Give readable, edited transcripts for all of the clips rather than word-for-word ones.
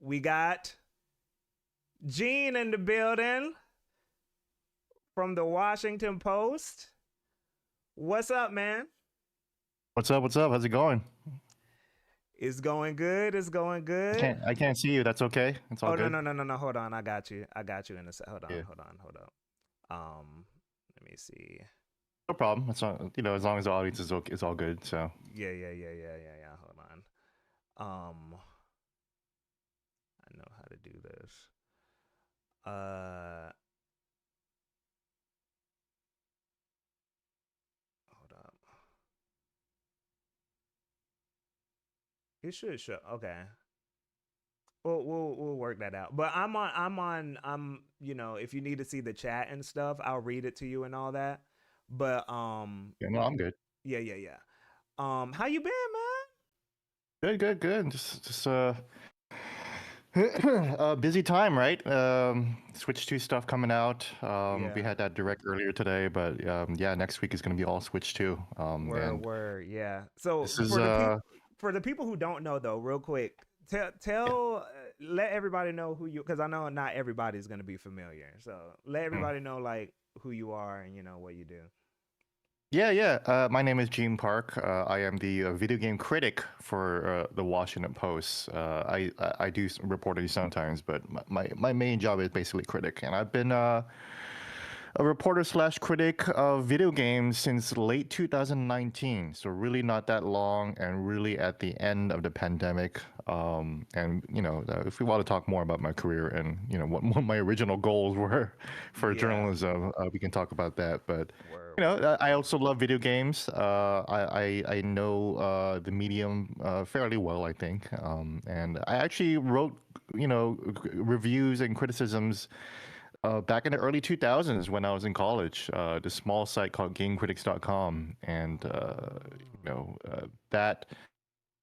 We got Gene in the building from the Washington Post. What's up, man? What's up? What's up? How's it going? It's going good. It's going I good. can't I can't see you. That's okay. It's all Oh no good. no no no no. Hold on. I got you. I got you in a sec. Hold on. Yeah. Hold on. Hold up. Um, let me see. No problem. It's not, as long as the audience is okay, it's all good. So Yeah. Hold on. I know how to do this. Uh, hold up. It should show. Okay. We'll work that out. But if you need to see the chat and stuff, I'll read it to you and all that. But yeah, no, I'm good. yeah. How you been, Good. Just busy time, right? Switch 2 stuff coming out. man? We Yeah. had that direct earlier today, but yeah, next week is gonna be all Switch 2. And Word, yeah. So this is for the people who don't know though, real quick, yeah. let everybody know who you, because I know not everybody's gonna be familiar. So let Mm. everybody know like who you are and what you do. Yeah. My name is Gene Park. I am the video game critic for the Washington Post. I do reporting sometimes, but my main job is basically critic, and I've been a reporter slash critic of video games since late 2019. So really not that long, and really at the end of the pandemic. And if we want to talk more about my career and what my original goals were for Yeah. journalism, we can talk about that. But Word. I also love video games. I know the medium fairly well, I think. And I actually wrote reviews and criticisms back in the early 2000s when I was in college. The small site called GameCritics.com, and that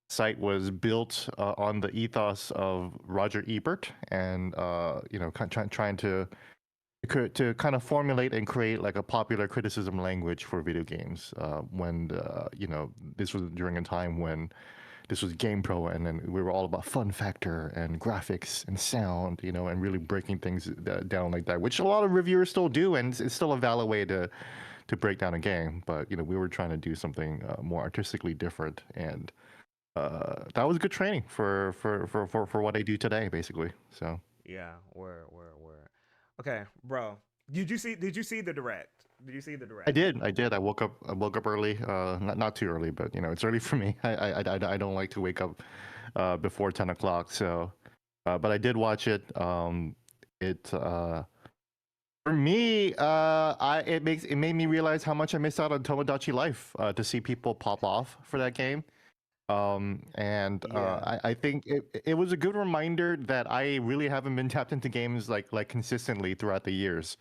site was built on the ethos of Roger Ebert, and trying to kind of formulate and create like a popular criticism language for video games. When this was during a time when this was GamePro, and then we were all about fun factor and graphics and sound, and really breaking things down like that, which a lot of reviewers still do, and it's still a valid way to break down a game. But we were trying to do something more artistically different, and that was good training for what I do today, basically. So. Yeah. Word. Okay, bro. Did you see the direct? Did you see the I direct? did. I did. I woke up early. Not too early, but it's early for me. I don't like to wake up before 10 o'clock. So, but I did watch it. It For me, it made me realize how much I missed out on Tomodachi Life to see people pop off for that game. And Yeah. I think it was a good reminder that I really haven't been tapped into games like consistently throughout the years.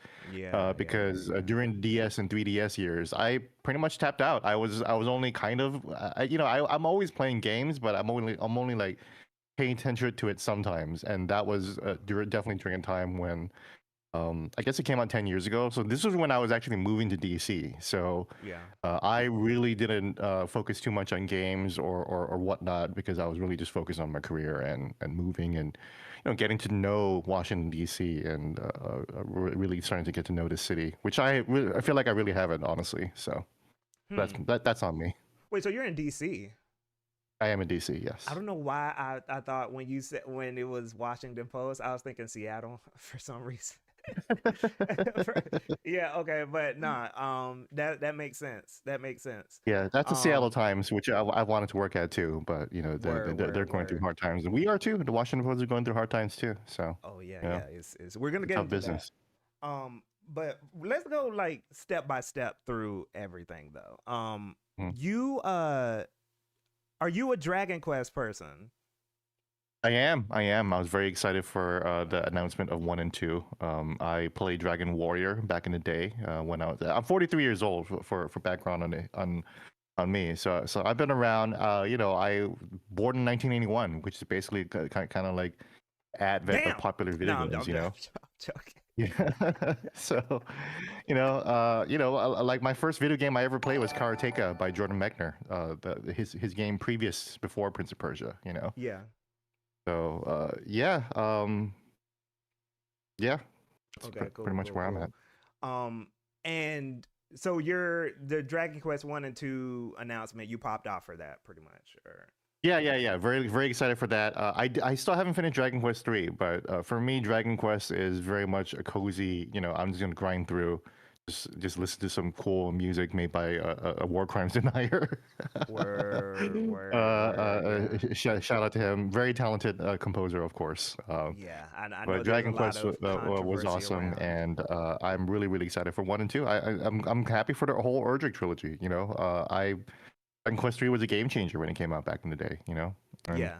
Because during DS and 3DS years, I pretty much tapped out. I was only kind of I'm always playing games, but I'm only like paying attention to it sometimes, and that was definitely during a time when I guess it came out 10 years ago. So this was when I was actually moving to DC. So Yeah. I really didn't focus too much on games or whatnot, because I was really just focused on my career and moving, and getting to know Washington D.C. and really starting to get to know the city, which I feel like I really haven't, honestly. So Hmm. that's on me. Wait, so you're in DC? I am in D.C. I Yes. don't know why I thought when you said when it was Washington Post, I was thinking Seattle for some reason. Yeah, okay, but nah, that makes sense. That makes sense. Yeah, that's the Seattle Um, Times, which I wanted to work at too, but they're going through word. hard times, and we are too. The Washington Post is going through hard times too. So Oh you know, it's we're gonna it's get tough into that. business. But let's go like step by step through everything though. Mm. You are you a Dragon Quest person? I am. I am. I was very excited for the announcement of 1 and 2. I played Dragon Warrior back in the day when I'm 43 years old for background on me. So I've been around. I born in 1981, which is basically kind of like advent of Damn. popular video No, I'm, games. I'm, I'm joking. Yeah. So, like my first video game I ever played was Karateka by Jordan Mechner. His game before Prince of Persia. Yeah. So yeah, yeah, that's Okay, pretty cool, much cool, where I'm cool. at. And so you're the Dragon Quest 1 and 2 announcement, you popped off for that pretty much, or Yeah. Very, very excited for that. I still haven't finished Dragon Quest 3, but for me, Dragon Quest is very much a cozy. I'm just gonna grind through, just listen to some cool music made by a war crimes denier. yeah. Shout out to him. Very talented composer, of course. Yeah, I know But there's a Dragon lot Quest of was controversy awesome, around it. and I'm really, really excited for 1 and 2. I'm happy for the whole Erdrick trilogy. Dragon Quest 3 was a game changer when it came out back in the day. And Yeah,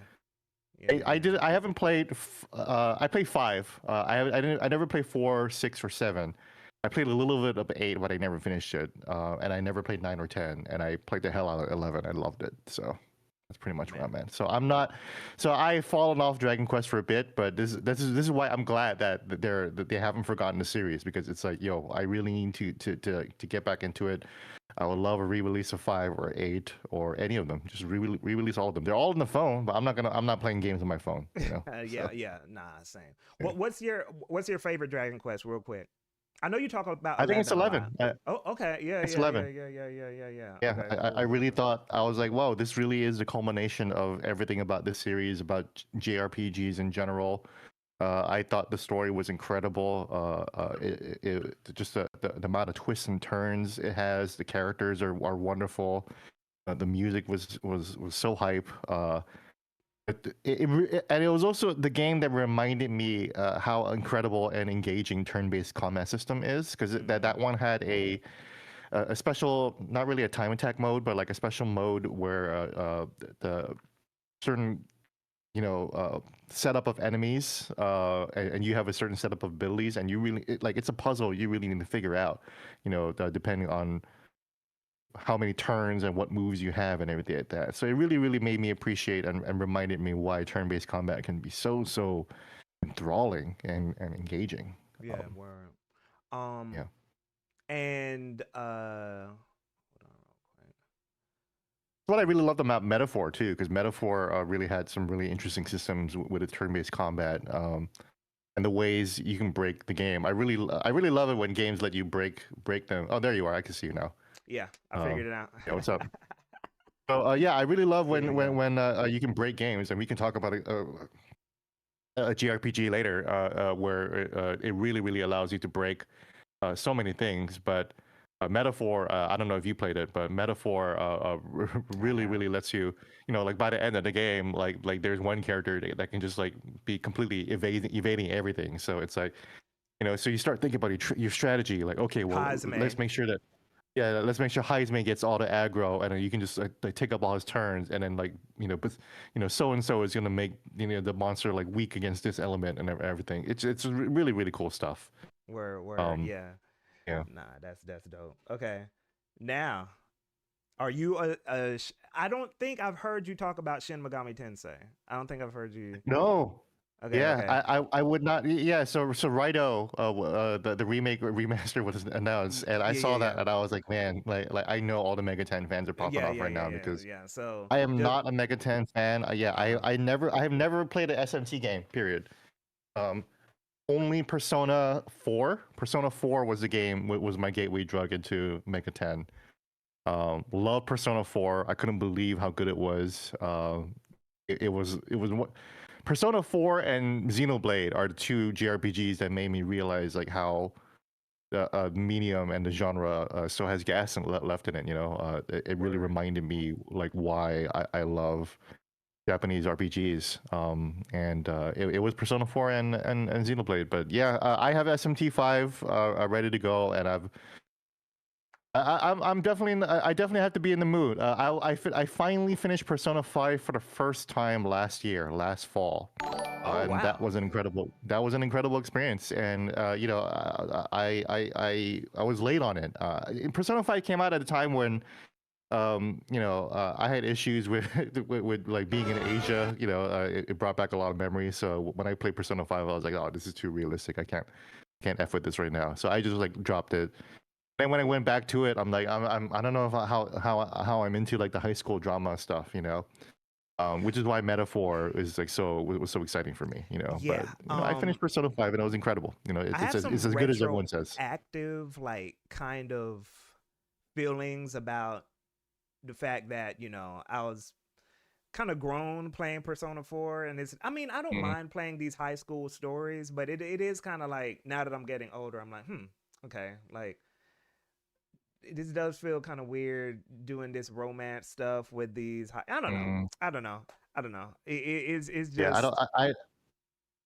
I haven't played. I played 5. I never played 4, 6, or 7. I played a little bit of 8, but I never finished it. And I never played 9 or 10. And I played the hell out of 11. I loved it. So that's pretty much where Man. I'm at. So I'm not. So I've fallen off Dragon Quest for a bit, but this is why I'm glad that they haven't forgotten the series, because it's like, yo, I really need to get back into it. I would love a re-release of 5 or 8 or any of them. Just re-release all of them. They're all on the phone, but I'm not playing games on my phone. Yeah, So, yeah, nah, same. yeah. What's your favorite Dragon Quest, real quick? I know you talk about I think it's 11 a lot. 11. Oh, okay, yeah, It's yeah, yeah, 11. yeah, yeah, yeah, yeah, yeah. Yeah, Okay, I cool. really thought, I was like, whoa, this really is the culmination of everything about this series, about JRPGs in general. I thought the story was incredible. Just the amount of twists and turns it has. The characters are wonderful. The music was so hype. And it was also the game that reminded me how incredible and engaging turn-based combat system is, because that one had a special, not really a time attack mode, but like a special mode where the certain setup of enemies, and you have a certain setup of abilities, and you really it's a puzzle you really need to figure out, depending on how many turns and what moves you have and everything like that. So it really, really made me appreciate and reminded me why turn-based combat can be so enthralling and engaging. Yeah, word. Um, Yeah. and hold on real quick. What I really loved about Metaphor too, because Metaphor really had some really interesting systems with its turn-based combat, and the ways you can break the game. I really love it when games let you break them. Oh, there you are. I can see you now. Yeah, I figured it out. Yeah, what's up? So yeah, I really love Yeah, yeah. when you can break games, and we can talk about a JRPG later, where it really allows you to break so many things. But Metaphor, I don't know if you played it, but Metaphor really lets you, like by the end of the game, like there's one character that can just like be completely evading everything. So it's like, so you start thinking about your strategy, like, okay, well, Hazme. let's make sure that. Yeah, let's make sure Heisman gets all the aggro, and then you can just like take up all his turns, and then but so and so is gonna make the monster like weak against this element and everything. It's really cool stuff. Word, Um, yeah. yeah. Nah, that's dope. Okay, now, are you I don't think I've heard you talk about Shin Megami Tensei. I don't think I've heard you. No. Okay, Yeah, okay. I would not. Yeah, so Raito, the remake remaster was announced, and I Yeah, yeah, saw that, yeah. and I was like, man, like I know all the Mega 10 fans are popping Yeah, off yeah, right yeah, now, yeah, because yeah. So I am just not a Mega 10 fan. Yeah, uh-huh. I have never played an SMT game. Period. Um, Only Persona 4. Persona 4 was the game, was my gateway drug into Mega 10. Love Persona 4. I couldn't believe how good it was. It was what Persona 4 and Xenoblade are the two JRPGs that made me realize like how the medium and the genre still has gas and left in it. It really Word. reminded me like why I love Japanese RPGs. And it was Persona 4 and Xenoblade. But yeah, I have SMT5 ready to go, and I'm definitely I definitely have to be in the mood. I finally finished Persona 5 for the first time last fall, Oh and that wow. was an incredible experience. And I was late on it. Persona 5 came out at a time when I had issues with, with like being in Asia. It brought back a lot of memories. So when I played Persona 5, I was like, oh, this is too realistic. I can't f with this right now. So I just like dropped it. Then when I went back to it, I'm like, I don't know if how I'm into like the high school drama stuff. which is why Metaphor is like was so exciting for me, you know. But Yeah. I finished Persona 5 and it was incredible. You know, I it's have it's some as good as everyone says. retroactive, like, kind of feelings about the fact that, I was kind of grown playing Persona 4. And I mean, I don't Mm, mind playing these high school stories, but it is kind of like, now that I'm getting older, I'm like, okay, like, this does feel kind of weird doing this romance stuff with these. I don't know. mm. I don't know. I don't know. It's Yeah, I don't.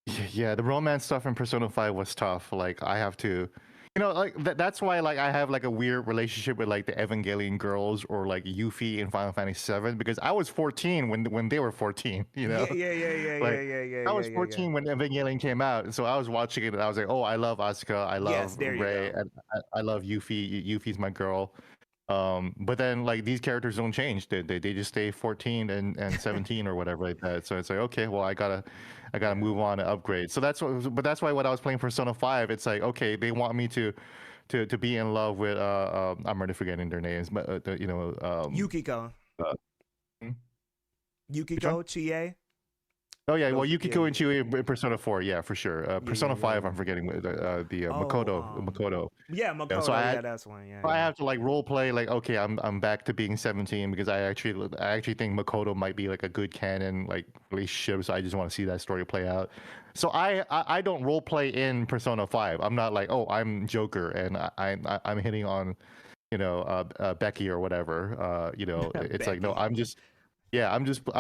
just Yeah, the romance stuff in Persona 5 was tough. Like I have to, like that's why like I have like a weird relationship with like the Evangelion girls or like Yuffie in Final Fantasy 7 because I was 14 when they were 14, you know? yeah, yeah, yeah, yeah, yeah, Like yeah, yeah, I yeah, was yeah, yeah. 14 when Evangelion came out, and so I was watching it and I was like, "Oh, I love Asuka, I Yes, love there you Rei, go. and I love Yuffie. Yuffie's my girl." But then like these characters don't change. They just stay 14 and 17 or whatever like that. So it's like, okay, well I gotta Yeah. move on and upgrade. So but that's why when I was playing Persona 5, it's like, okay, they want me to be in love with I'm already forgetting their names, but Yukiko. uh, hmm? Which one? Yukiko Chie. Oh yeah, well Those. Yeah, Yukiko yeah, and Chewie in Persona 4, yeah, for sure. yeah, yeah, Persona yeah, 5, yeah. I'm forgetting the Oh, Makoto. yeah, So Makoto. Yeah, that's one. Yeah, I yeah. have to like role play like, okay, I'm back to being 17 because I actually think Makoto might be like a good canon like relationship. So I just want to see that story play out. So I don't role play in Persona 5. I'm not like, oh, I'm Joker and I'm hitting on Becky or whatever. It's like, no, Becky. I'm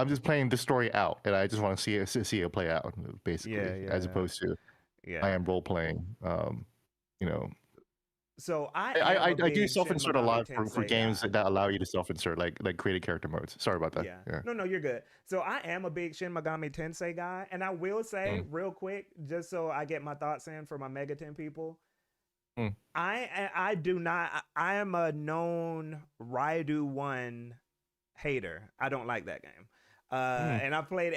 just playing the story out, and I just want to see it play out, Yeah, basically, as yeah, opposed to I yeah. am role playing. You know, So I I, am a I do big self Shin insert a Megami lot for Tensei games guy. that allow you to self insert like created character modes. Sorry about that. Yeah. Yeah. No, no, you're good. So I am a big Shin Megami Tensei guy, and I will say Mm, real quick, just so I get my thoughts in for my Megaton people, mm, I do not. I am a known Raidu 1 hater. I don't like that game. mm, And I've played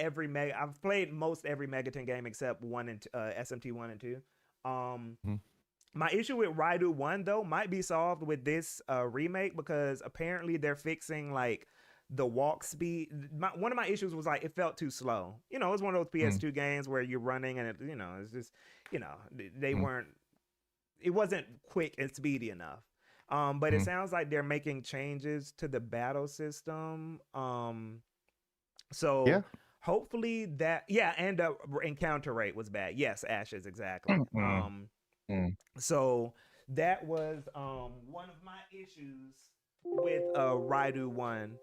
most every Megaton game except one and SMT 1 and 2. Um, mm, my issue with Raidu 1 though might be solved with this remake because apparently they're fixing like the walk speed. One of my issues was like it felt too slow. It's one of those mm, PS2 games where you're running and it's just, they mm, weren't it wasn't quick and speedy enough. But it mm. sounds like they're making changes to the battle system. So Yeah. hopefully that, yeah, and the encounter rate was bad. Yes, Ashes, exactly. Mm, mm, mm. So that was one of my issues with Raidu 1.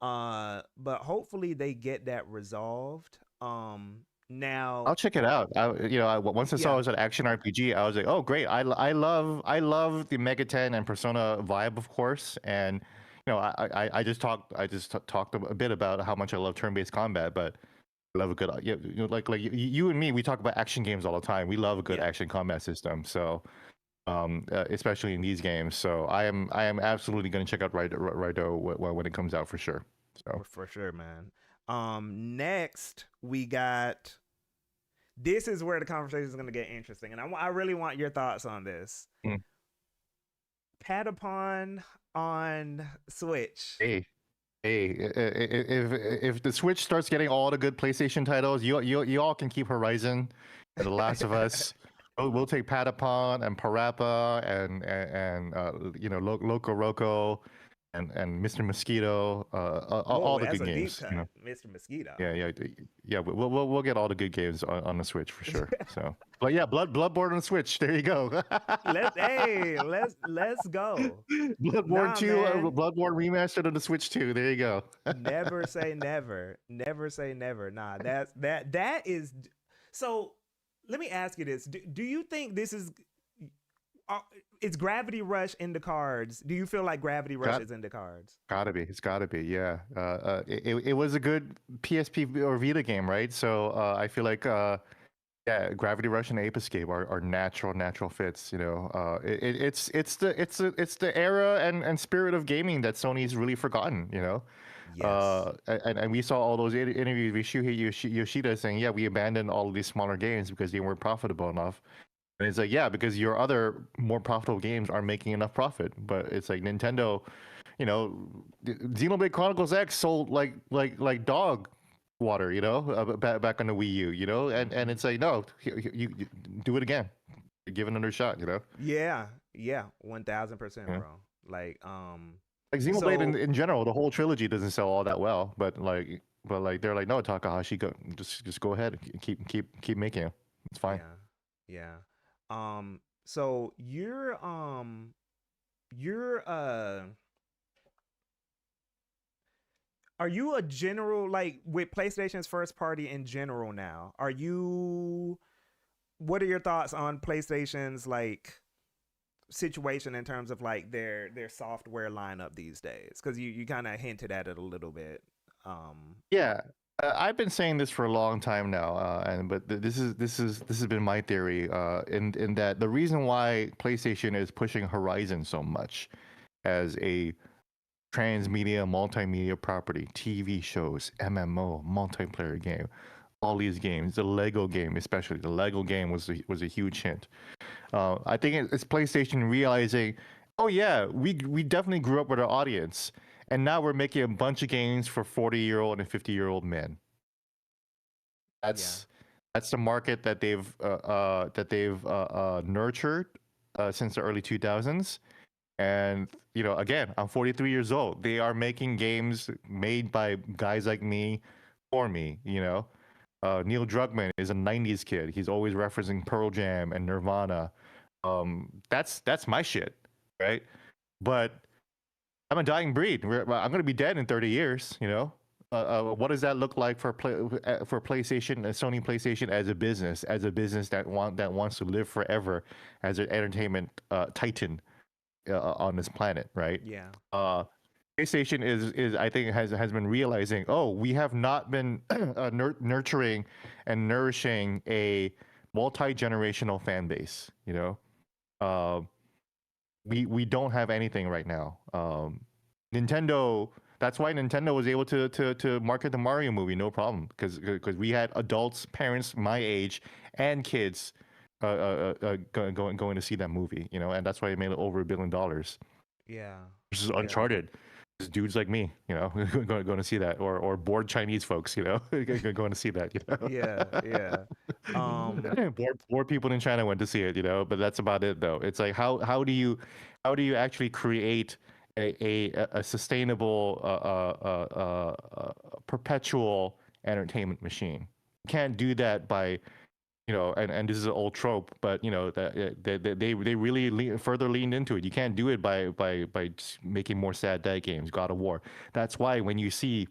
But hopefully they get that resolved. Now, I'll check it out. Once I saw yeah, it was an action RPG, I was like, oh great! I love the Mega 10 and Persona vibe, of course, and I just talked a bit about how much I love turn-based combat, but I love a good like you and me, we talk about action games all the time. We love a good yeah, action combat system, so especially in these games. So I am absolutely going to check out Raido when it comes out for sure. So for sure, man. Next we got. This is where the conversation is going to get interesting, and I really want your thoughts on this. mm. Patapon on Switch. Hey, if the Switch starts getting all the good PlayStation titles, you all can keep Horizon and The Last of Us. We'll take Patapon and Parappa and Loco Roco and Mr. Mosquito, all Whoa, the that's good a deep games. cut, Mr. Mosquito. Yeah. We'll get all the good games on the Switch for sure. So, but yeah, Bloodborne on the Switch. There you go. Let's go. Bloodborne Nah, 2, man. Bloodborne remastered on the Switch 2. There you go. Never say never. Never say never. Nah, that is. So let me ask you this: Do you think this is Gravity Rush in the cards? Do you feel like Gravity Rush Got is in the cards? gotta be. It's gotta be. Yeah. It was a good PSP or Vita game, right? So I feel like yeah, Gravity Rush and Ape Escape are natural fits. It's the era and spirit of gaming that Sony's really forgotten. Yes. And we saw all those interviews with Shuhei Yoshida saying, yeah, we abandoned all of these smaller games because they weren't profitable enough. And it's like, yeah, because your other more profitable games aren't making enough profit. But it's like Nintendo, Xenoblade Chronicles X sold like dog water, you know, back on the Wii U, you know, and Mhm. it's like no, you do it again, give it another shot, you know. Yeah, yeah, 1000%, Yeah. bro. Like, Like Xenoblade so in general, the whole trilogy doesn't sell all that well, but like they're like no, Takahashi, go just go ahead, keep making it. It's fine. yeah, yeah. So you're are you a general like with PlayStation's first party in general now? Are you what are your thoughts on PlayStation's like situation in terms of like their software lineup these days? Because you kind of hinted at it a little bit. Yeah, I've been saying this for a long time now, and but this has been my theory. In that the reason why PlayStation is pushing Horizon so much as a transmedia, multimedia property, TV shows, MMO, multiplayer game, all these games, the Lego game especially. The Lego game was a huge hint. I think it's PlayStation realizing, oh yeah, we definitely grew up with our audience, and now we're making a bunch of games for 40-year-old and 50-year-old men. Yeah, That's that's the market that they've nurtured since the early 2000s. And you know, again, I'm 43 years old. They are making games made by guys like me for me. You know, Neil Druckmann is a 90s kid. He's always referencing Pearl Jam and Nirvana. That's my shit, right? But I'm a dying breed. I'm gonna be dead in 30 years. You know, what does that look like for PlayStation, Sony PlayStation as a business that wants to live forever as an entertainment titan on this planet, right? yeah, Uh, PlayStation is I think has been realizing, oh, we have not been nurturing and nourishing a multi-generational fan base. You know, uh, we don't have anything right now. Nintendo. That's why Nintendo was able to market the Mario movie, no problem, because we had adults, parents my age, and kids going to see that movie, you know, and that's why it made over $1 billion. yeah, Versus yeah, Uncharted, just dudes like me, you know, going to see that, or bored Chinese folks, you know, going to see that, you yeah, yeah. Um, know. Bored people in China went to see it, you know, but that's about it though. It's like how do you actually create a sustainable perpetual entertainment machine? You can't do that by, you know, and this is an old trope, but you know that they really further leaned into it. You can't do it by just making more sad dad games. God of War. That's why when you see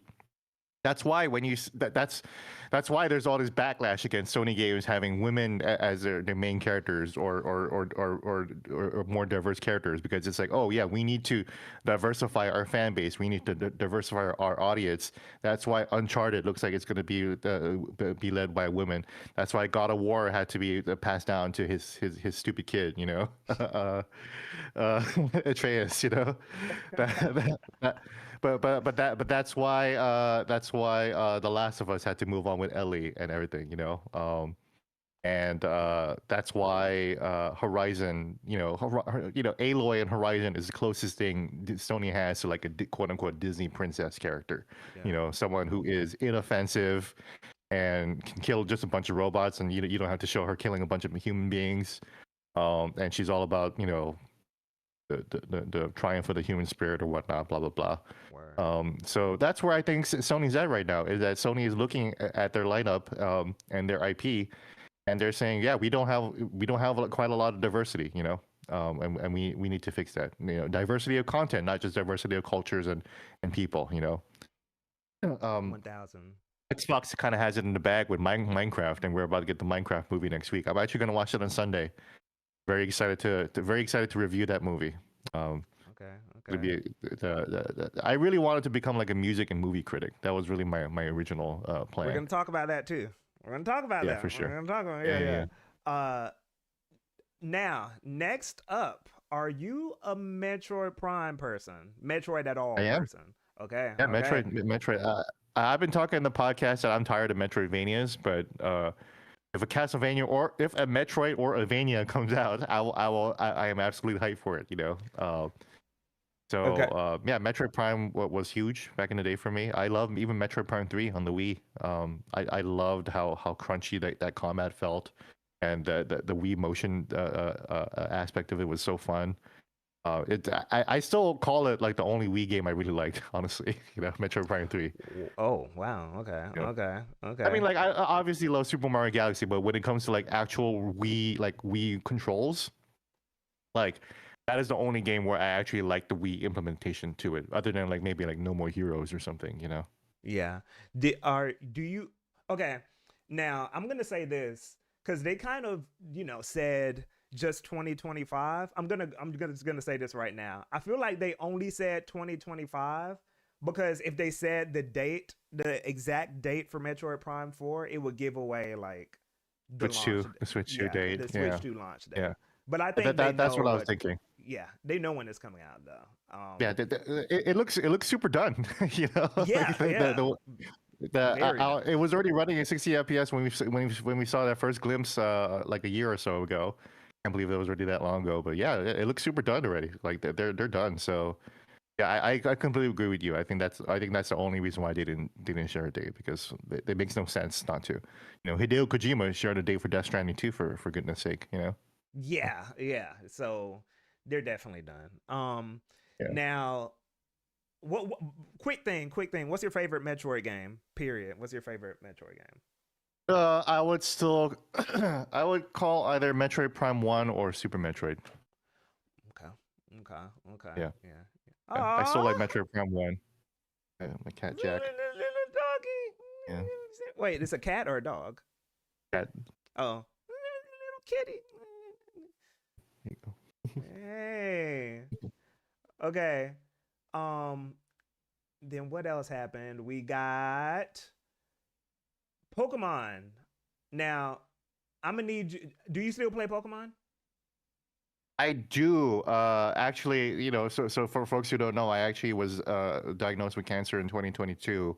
that's why when you that's why there's all this backlash against Sony games having women as their main characters, or more diverse characters, because it's like, oh yeah, we need to diversify our fan base, we need to diversify our audience. That's why Uncharted looks like it's going to be led by women. That's why God of War had to be passed down to his stupid kid, you know, Atreus, you know, that, but that's why The Last of Us had to move on with Ellie and everything, you know. And that's why Horizon, you know, Aloy and Horizon is the closest thing Sony has to like a quote unquote Disney princess character. yeah, You know, someone who is inoffensive and can kill just a bunch of robots, and you don't have to show her killing a bunch of human beings. And she's all about, you know, the triumph of the human spirit or whatnot, blah blah blah. word. So that's where I think Sony's at right now. Is that Sony is looking at their lineup and their IP, and they're saying, yeah, we don't have quite a lot of diversity, you know, and we need to fix that. You know, diversity of content, not just diversity of cultures and people. You know, 1000. Xbox kind of has it in the bag with Minecraft, and we're about to get the Minecraft movie next week. I'm actually going to watch it on Sunday. Very excited to review that movie. Um, Okay, to okay. be I really wanted to become like a music and movie critic. That was really my original We're plan. gonna talk about that too. We're gonna talk about Yeah, that. for We're sure. gonna talk about Yeah, yeah, yeah, yeah. Now next up, are you a Metroid Prime person? Metroid at all I am. person? Okay, Yeah, okay. Metroid. I've been talking in the podcast that I'm tired of Metroidvanias, but if a Castlevania or if a Metroid or a Vania comes out, I am absolutely hyped for it. You know, So Okay. yeah, Metroid Prime was huge back in the day for me. I love even Metroid Prime 3 on the Wii. I loved how crunchy that combat felt, and the Wii motion aspect of it was so fun. I still call it like the only Wii game I really liked, honestly. Metroid Prime 3. Oh, wow. Okay. You know? Okay. I mean, Okay. like I obviously love Super Mario Galaxy, but when it comes to like actual Wii controls, like that is the only game where I actually like the Wii implementation to it, other than like maybe like No More Heroes or something. Yeah. Do you okay? Now I'm gonna say this because they kind of said just 2025. I'm gonna say this right now. I feel like they only said 2025 because if they said the exact date for Metroid Prime 4, it would give away like the Switch launch. 2, the Switch 2 Yeah, date. the Switch Yeah, 2 launch date. yeah. But I That, think they that that's know what I was what. thinking. Yeah, they know when it's coming out though. Yeah, it looks super done. Yeah, Like yeah, very done. it was already running at 60 FPS when we saw that first glimpse like a year or so ago. Can't believe that was already that long ago. But yeah, it looks super done already. Like they're done. So yeah, I completely agree with you. I think that's the only reason why they didn't share a date, because it makes no sense not to. Hideo Kojima shared a date for Death Stranding too, for goodness sake. Yeah, yeah. So they're definitely done. Yeah. Now, what quick thing. What's your favorite Metroid game? Period. What's your favorite Metroid game? I would still, I would call either Metroid Prime 1 or Super Metroid. Okay, okay, okay. Yeah. Yeah. Yeah. I still like Oh, Metroid Prime 1. My cat Jack. little doggy. Yeah. Wait, it's a cat or a dog? Cat. Oh, little kitty. There you go. Hey. Okay. Um. Then what else happened? We got Pokemon. Now, I'm gonna need you. Do you still play Pokemon? I do. Actually, so for folks who don't know, I actually was diagnosed with cancer in 2022.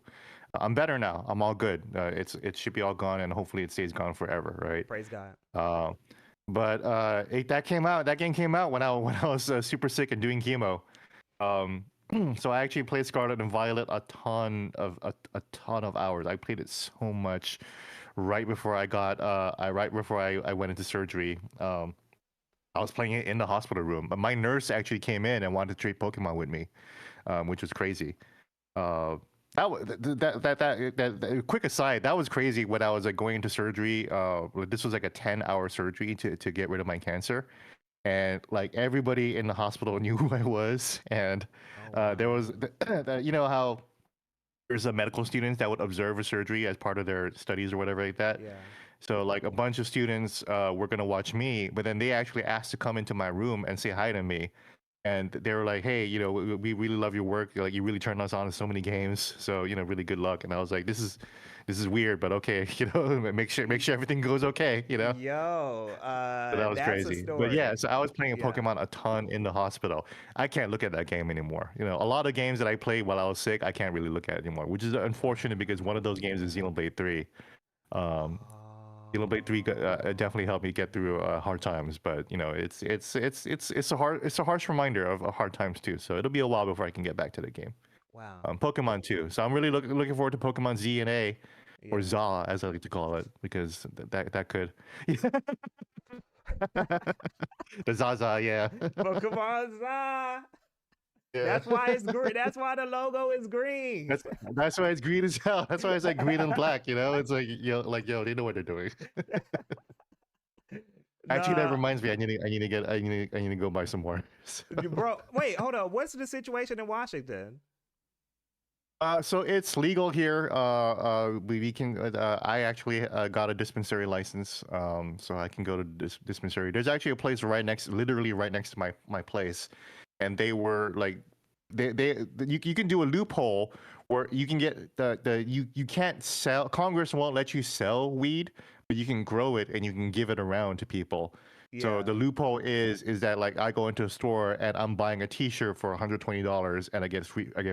I'm better now. I'm all good. It should be all gone, and hopefully it stays gone forever, right? Praise God. Uh, but that game came out when I was super sick and doing chemo. Um, so I actually played Scarlet and Violet a ton of hours. I played it so much right before I went into surgery. I was playing it in the hospital room, but my nurse actually came in and wanted to trade Pokemon with me, which was crazy. Uh, quick aside, that was crazy when I was like going into surgery. This was like a 10-hour surgery to get rid of my cancer, and like everybody in the hospital knew who I was, and Oh wow. there was how there's a medical students that would observe a surgery as part of their studies or whatever like that. Yeah. So like a bunch of students were gonna watch me, but then they actually asked to come into my room and say hi to me, and they were like, "Hey, we really love your work. Like you really turned us on to so many games. So really good luck." And I was like, "This is weird, but okay. Make sure everything goes okay. Yo, So that was that's a crazy. But yeah, story. so I was playing Yeah. Pokemon a ton in the hospital. I can't look at that game anymore. A lot of games that I played while I was sick, I can't really look at anymore, which is unfortunate because one of those games is Xenoblade 3. Um, Xenoblade 3 definitely helped me get through hard times, but it's a harsh reminder of hard times too. So it'll be a while before I can get back to the game. Wow. Pokemon too. So I'm really looking forward to Pokemon Z and A, or Yeah. ZA as I like to call it, because that could the Zaza, yeah. Pokemon Za. Yeah. That's why it's green. That's why the logo is green. That's why it's green as hell. That's why it's like green and black. It's like they know what they're doing. Actually, that Nah, reminds me. I need to go buy some more. bro. Wait, hold up. What's the situation in Washington? So it's legal here. We can. I actually got a dispensary license. So I can go to dispensary. There's actually a place literally right next to my place, and they were like, you can do a loophole where you can get you can't sell. Congress won't let you sell weed, but you can grow it and you can give it around to people. So Yeah. the loophole is that like I go into a store and I'm buying a T-shirt for $120 and I get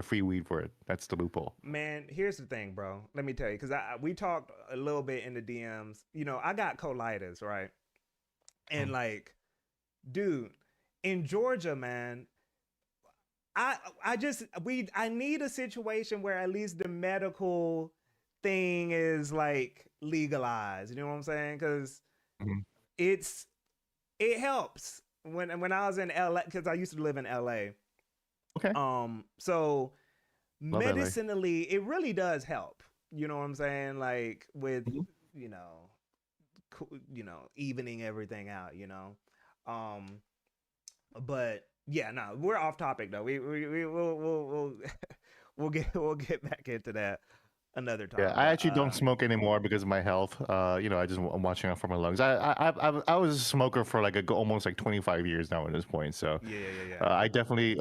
free weed for it. That's the loophole. Man, here's the thing, bro. Let me tell you, because we talked a little bit in the DMs. I got colitis, right? And Mm. like, dude, in Georgia, man, I need a situation where at least the medical thing is like legalized. You know what I'm saying? Because Mhm. it's it helps when I was in LA because I used to live in LA. Okay, So love LA. medicinally, it really does help. You know what I'm saying? Like with Mhm. you know, evening everything out. Um, but yeah, no, we're off topic though. We'll we'll get back into that another Yeah, time. I But actually don't smoke anymore because of my health. I'm watching out for my lungs. I was a smoker for like almost like 25 years now at this point. So yeah. I definitely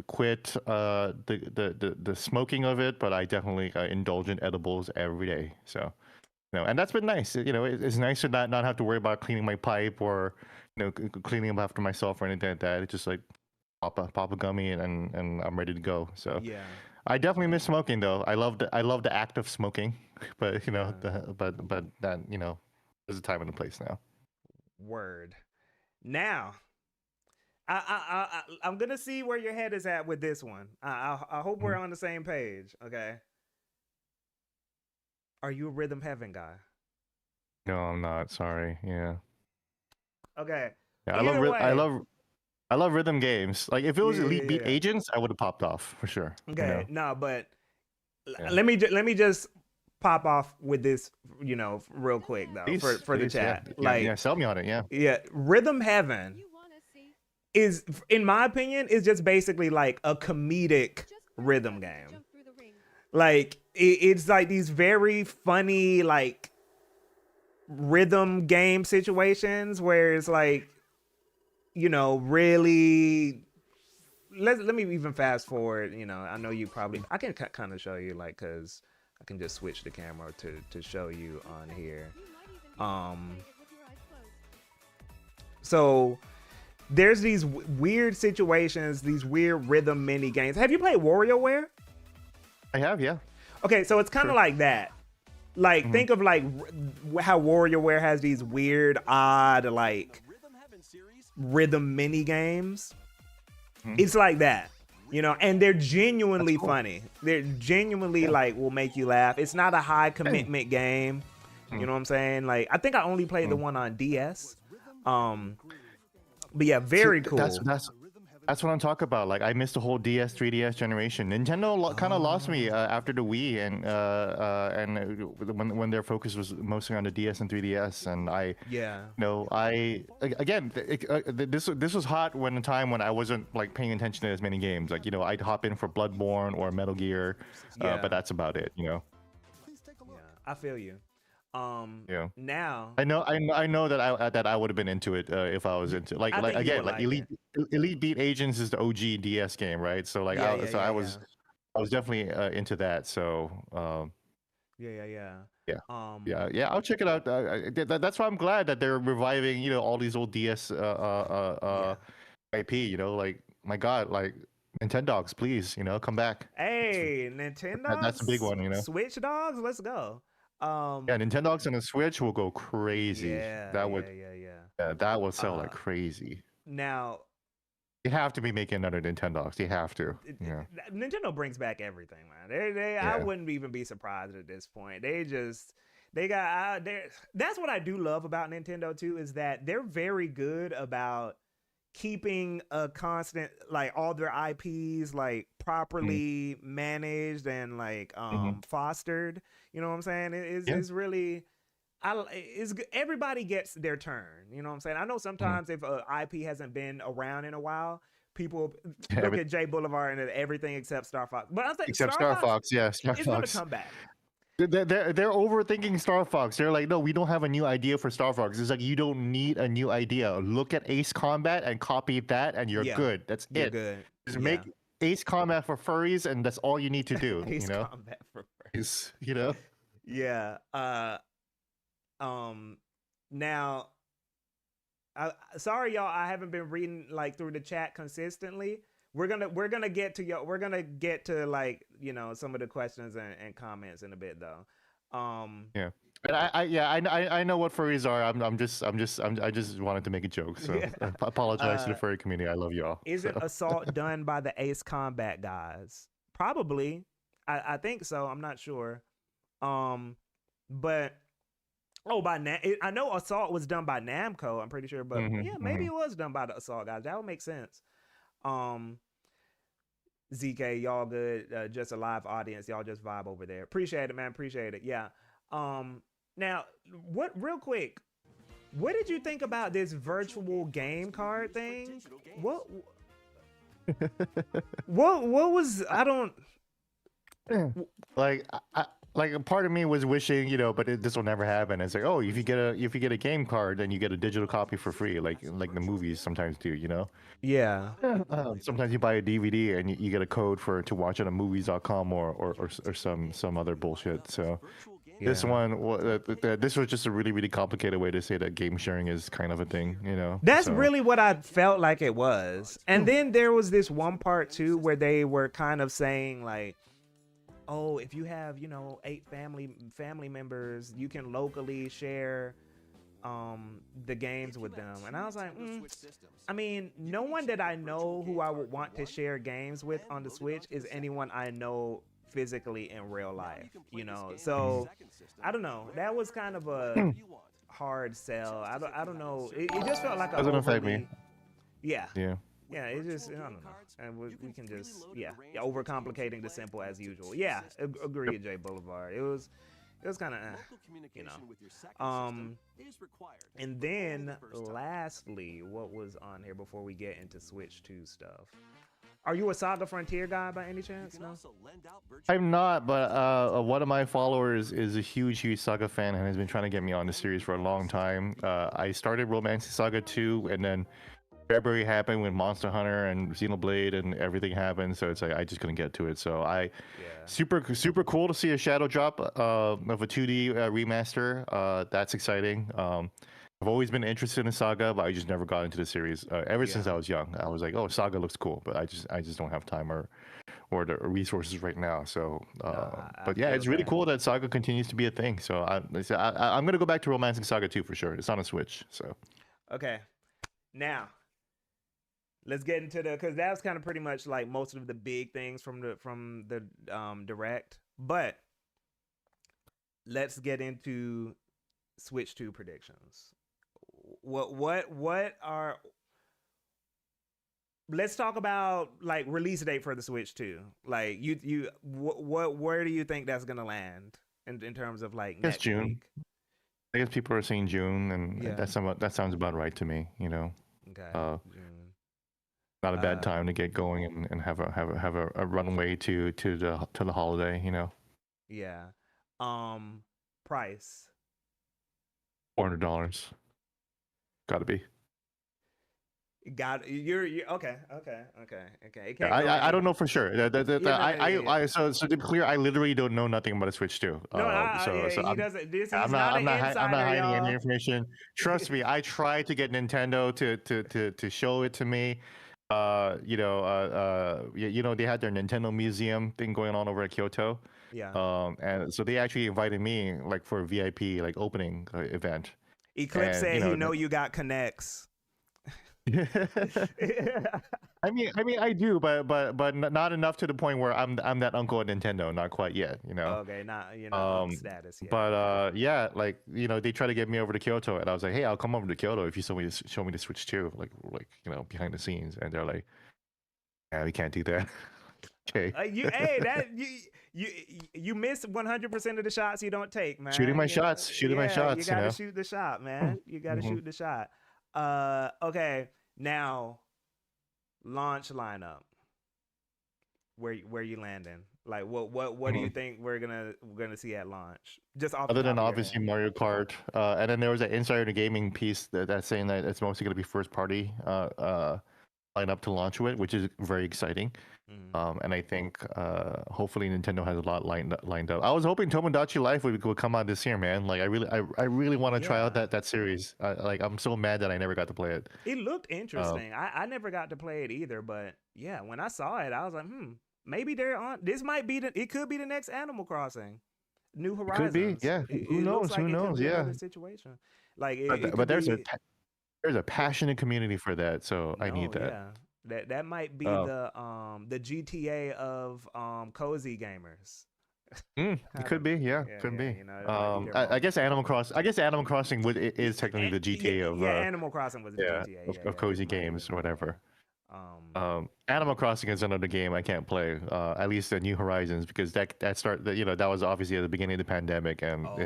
quit the smoking of it, but I definitely indulge in edibles every day. So and that's been nice. It's nice to not have to worry about cleaning my pipe or cleaning up after myself or anything like that. It's just like pop a gummy and I'm ready to go. So Yeah, I definitely miss smoking though. I love the act of smoking, but yeah. but that there's a time and a place now. Word. Now, I'm gonna see where your head is at with this one. I hope we're Mhm. on the same page. Okay. Are you a Rhythm Heaven guy? No, I'm not. Sorry. Yeah. Okay. Yeah, Either way. I love rhythm games. Like if it was Elite Beat Yeah. Agents, I would have popped off for sure. Okay. No, but Yeah. let me just pop off with this, real quick though for the Please, yeah, chat. yeah. Like, Sell me on it. Yeah. yeah, Rhythm Heaven is, in my opinion, is just basically like a comedic rhythm game. Like it's like these very funny like rhythm game situations where it's like, really, let me even fast forward. I know you probably, I can kind of show you, like, because I can just switch the camera to show you on here. um so there's these weird situations, these weird rhythm mini games. Have you played WarioWare? I have. Yeah. Okay, so it's kind of Sure. like that. Like, Hmm. think of like how WarioWare has these weird, odd, like rhythm mini games. Hmm. It's like that, and they're That's genuinely cool. funny. They're genuinely Yeah. like will make you laugh. It's not a high Hey. commitment game. You Mm, know what I'm saying? Like, I think I only played the mm. one on DS. Um, but yeah, See, very cool. that's what I'm talking about. Like I missed the whole DS, 3DS generation. Nintendo kind of lost me Oh, after the Wii when their focus was mostly on the DS and 3DS. And yeah, again, this was hot when a time when I wasn't like paying attention to as many games. Like I'd hop in for Bloodborne or Metal Gear, but yeah, that's about it. yeah. I feel you. Yeah. Now, I know that I would have been into it if I was into I like think you again would like like it. Elite Beat Agents is the OG DS game, right? So like Yeah, yeah, so yeah, yeah, I was definitely into that. So yeah. yeah, Um, yeah, I'll check it out. That's why I'm glad that they're reviving all these old DS yeah. IP. Like my God, like Nintendogs, please come back. Hey, That's a big Nintendogs, one. Switch dogs, let's go. Yeah, Um, Nintendogs on the Switch will go crazy. yeah, yeah, yeah, yeah. That would sell like Uh, crazy. Now, You have to be making another Nintendogs. You have to. Yeah. Nintendo brings back everything, man. I Yeah. wouldn't even be surprised at this point. They got that's what I do love about Nintendo too, is that they're very good about keeping a constant, like, all their IPs like Mhm. properly managed and like Mhm. fostered. You know what I'm saying? Yeah. It's really, everybody gets their turn. You know what I'm saying? I know Mhm. sometimes if a IP hasn't been around in a while, people Yeah, look but at J Boulevard and everything except Star Fox. But I think except Star Star Fox Fox, yeah, Star is gonna Fox. come back. They're overthinking Star Fox. They're like, no, we don't have a new idea for Star Fox. It's like you don't need a new idea. Look at Ace Combat and copy that, and you're Yeah, good. That's you're it. good. Just Yeah, make Ace Combat for furries, and that's all you need to do. Ace Combat for first. Is Yeah. Um. Now, sorry y'all, I haven't been reading like through the chat consistently. We're gonna get to like some of the questions and comments in a bit though. Yeah. And I know what furries are. I just wanted to make a joke. So Yeah. I apologize to the Uh, furry community. I love y'all. isn't So Assault done by the Ace Combat guys? Probably. I think so. I'm not sure. But oh, I know Assault was done by Namco. I'm pretty sure, but yeah, maybe hmm it was done by the Assault guys. That would make sense. Um, ZK, y'all good? Just a live audience. Y'all just vibe over there. Appreciate it, man. Appreciate it. Yeah. Now, what? Real quick, what did you think about this virtual game card thing? What? What was? I don't. like like a part of me was wishing, but this will never happen. It's like, oh, if you get a game card, then you get a digital copy for free, like the movies sometimes do. Yeah. Sometimes you buy a DVD and you get a code to watch it on movies.com or some other bullshit. So this Yeah. one, this was just a really really complicated way to say that game sharing is kind of a thing. That's So really what I felt like it was. And then there was this one part too where they were kind of saying like, oh, if you have, 8 family members, you can locally share the games with them. And I was like, I mean, no one that I know who I would want to share games with on the Switch is anyone I know physically in real life. So I don't know. That was kind of a hard sell. I don't know. It just felt like a doesn't affect me. overly, yeah. Yeah. Yeah, it's just, I don't know. And we can just, overcomplicating the simple as usual. Yeah, agreed, Jay Boulevard. It was kind of, and then lastly, what was on here before we get into Switch 2 stuff? Are you a Saga Frontier guy by any chance? No? I'm not, but one of my followers is a huge Saga fan and has been trying to get me on the series for a long time. I started Romancing Saga 2, and then February happened with Monster Hunter and Xenoblade and everything happened, so it's like I just couldn't get to it. So super cool to see a shadow drop of a 2D remaster. That's exciting. I've always been interested in Saga, but I just never got into the series. Ever since I was young, I was like, oh, Saga looks cool, but I just don't have time or the resources right now. So, but yeah, it's really cool that Saga continues to be a thing. So I'm gonna go back to Romancing Saga 2 for sure. It's on a Switch, so. Okay, now let's get into because that was kind of pretty much like most of the big things from the direct. But let's get into Switch 2 predictions. What are? Let's talk about like release date for the Switch 2. Like where do you think that's gonna land in terms of like next June. week? I guess people are saying June, and that sounds about right to me. Okay. June. Not a bad time to get going and have a runway to the holiday. Yeah. Price. $400. Gotta be. You're okay. It can't I don't know for sure. So to be clear, I literally don't know nothing about a Switch 2. He doesn't. I'm not hiding y'all. any information. Trust me, I tried to get Nintendo to show it to me. They had their Nintendo Museum thing going on over at Kyoto. Yeah. And so they actually invited me like for a VIP like opening event. Eclipse said you got connects. I mean, I do, but not enough to the point where I'm that uncle at Nintendo. Not quite yet, Okay, not on status yet. But like they try to get me over to Kyoto, and I was like, hey, I'll come over to Kyoto if you show me the Switch 2, like behind the scenes, and they're like, yeah, we can't do that. Okay. You miss 100% of the shots you don't take, man. Shooting my shots. You gotta shoot the shot, man. You gotta shoot the shot. Okay, now launch lineup. Where you landing? Like what do you think we're gonna see at launch? Just off other than obviously Mario Kart, and then there was an Insider Gaming piece that's saying that it's mostly gonna be first party lineup to launch with, which is very exciting. And I think hopefully Nintendo has a lot lined up. I was hoping Tomodachi Life would come out this year, man. Like I really want to try out that series. I'm so mad that I never got to play it. It looked interesting. I never got to play it either, but yeah, when I saw it, I was like, maybe they're on. This might be it could be the next Animal Crossing. New It could be, Horizons. yeah. Who It looks knows? Who like it could knows? be Yeah. another situation. Like it But could there's be. there's a Go ahead. passionate community for that, so I need No, that. yeah. That might be Uh, the GTA of cozy gamers. it I could don't. be, yeah, Yeah, could yeah. be. You know, that might be their I moment. guess Animal Cross. I guess Animal Crossing is technically the Yeah, GTA of yeah. Animal Crossing was the yeah GTA. Yeah, of yeah. This cozy might be games or the yeah. whatever. Um, Animal Crossing is another game I can't play. At least the New Horizons because that was obviously at the beginning of the pandemic, and oh, yeah.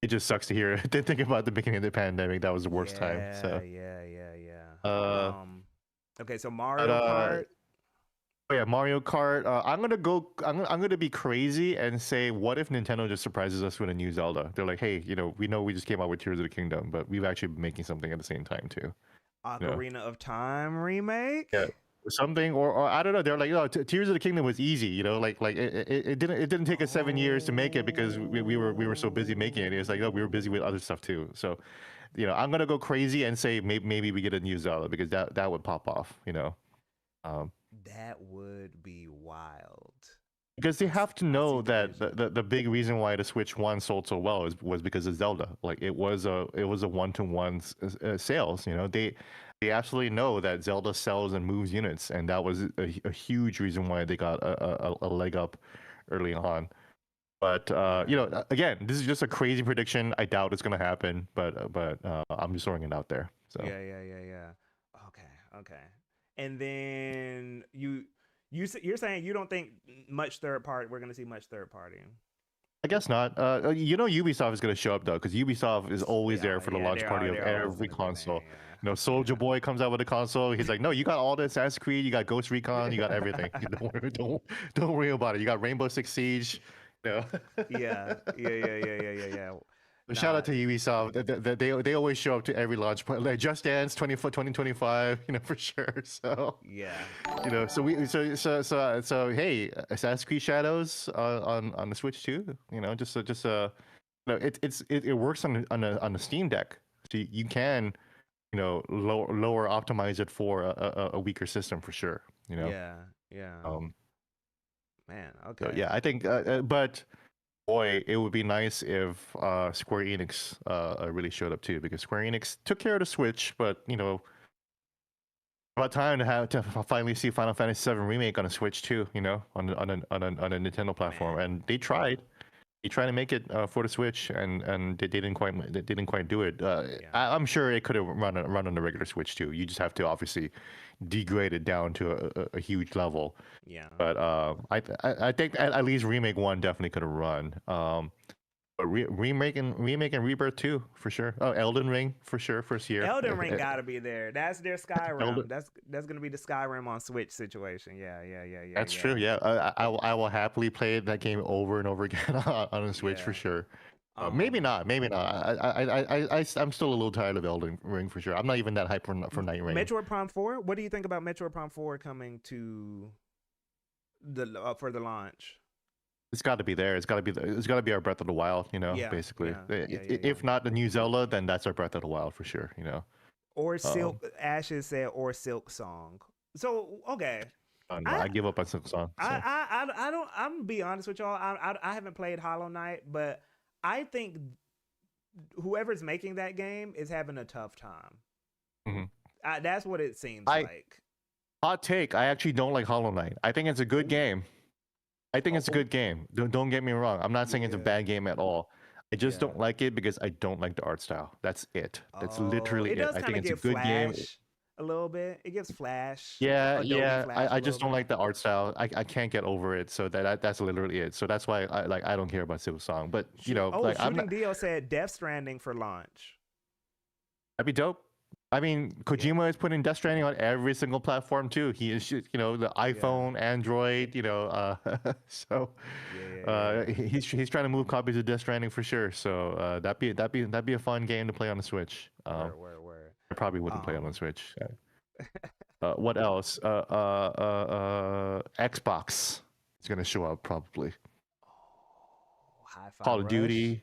it just sucks to hear to think about the beginning of the pandemic. That was the worst time. Yeah, So yeah, yeah, yeah. uh, Okay, so but Mario Kart. oh yeah, Mario Kart. I'm gonna go. I'm gonna be crazy and say, what if Nintendo just surprises us with a new Zelda? They're like, hey, we know we just came out with Tears of the Kingdom, but we've actually been making something at the same time too. You know? Ocarina of Time remake. Yeah, something or I don't know. They're like, Tears of the Kingdom was easy. Like it didn't take us 7 years to make it because we were so busy making it. It's like, we were busy with other stuff too. So, I'm gonna go crazy and say maybe we get a new Zelda because that would pop off. Um, That would be wild. because they have to I see know the that vision. the big reason why the Switch One sold so well was because of Zelda. Like it was a 1-to-1 sales. They absolutely know that Zelda sells and moves units, and that was a huge reason why they got a leg up early on. But again, this is just a crazy prediction. I doubt it's gonna happen, but I'm just throwing it out there. So Yeah, yeah, yeah, yeah. Okay, okay. And then you're saying you don't think much third party. We're gonna see much third party. I guess not. Ubisoft is gonna show up though, because Ubisoft is always there for the Yeah, launch party of they're always every gonna be console. there. Soldier Boy comes out with a console. He's like, no, you got all the Assassin's Creed, you got Ghost Recon, you got everything. Don't worry about it. You got Rainbow Six Siege. You know. Yeah, yeah, yeah, yeah, yeah, yeah, yeah. But shout Nah, out to Ubisoft. They always show up to every launch party, like Just Dance 2025, for sure. So yeah, so we so hey, Assassin's Creed Shadows on the Switch too. It works on the Steam Deck, so you can lower optimize it for a weaker system for sure. yeah, yeah. Um. Man, So okay. yeah, I think, but boy, it would be nice if Square Enix really showed up too, because Square Enix took care of the Switch, but about time to finally see Final Fantasy VII Remake on a Switch too, on a Nintendo platform, Man. and they tried. They tried to make it for the Switch, and they didn't quite do it. Yeah, I'm sure it could have run on the regular Switch too. You just have to obviously degrade it down to a huge level. yeah. But I think at least Remake 1 definitely could have run. But remake and Rebirth too, for sure. Oh, Elden Ring for sure, first year. Elden Ring gotta be there. That's their Skyrim. Elden, That's gonna be the Skyrim on Switch situation. Yeah, yeah, yeah, yeah, that's yeah, true. Yeah, I will happily play that game over and over again on the Switch for yeah. sure. Maybe not. Maybe not. I'm still a little tired of Elden Ring for sure. I'm not even that hyped for Night Rain. Metroid Prime 4. What do you think about Metroid Prime 4 coming to the for the launch? It's got to be there. It's got to be. It's got to be our Breath of the Wild. Yeah, Basically. yeah, yeah, yeah, yeah. If not the new Zelda, then that's our Breath of the Wild for sure. Or Um, Silk. Ashes said or Silk Song. So okay, no, I give up on Silk Song. So. I don't. I'm gonna be honest with y'all. I haven't played Hollow Knight, but I think whoever's making that game is having a tough time. Mhm. That's what it seems I like. Hot take. I actually don't like Hollow Knight. I think it's a good game. I think it's a good game. Don't get me wrong. I'm not saying it's a Yeah. bad game at all. I just Yeah. don't like it because I don't like the art style. That's it. That's Oh, literally it it. does I kind think of it's a get good game. Flash a little bit. It gives Flash. Yeah, Adobe yeah. Flash a I just little don't bit. like the art style. I can't get over it. So that's literally it. So that's why I don't care about Silk Song. But I'm Shooting not. Dio said Death Stranding for launch. That'd be dope. I mean, Kojima is putting Death Stranding on every single platform too. He is, the iPhone, Android, so he's trying to move copies of Death Stranding for sure. So that'd be a fun game to play on the Switch. Word. I probably wouldn't play it on the Switch. What else? Xbox is gonna show up probably. Hi-Fi Call of Rush. Duty.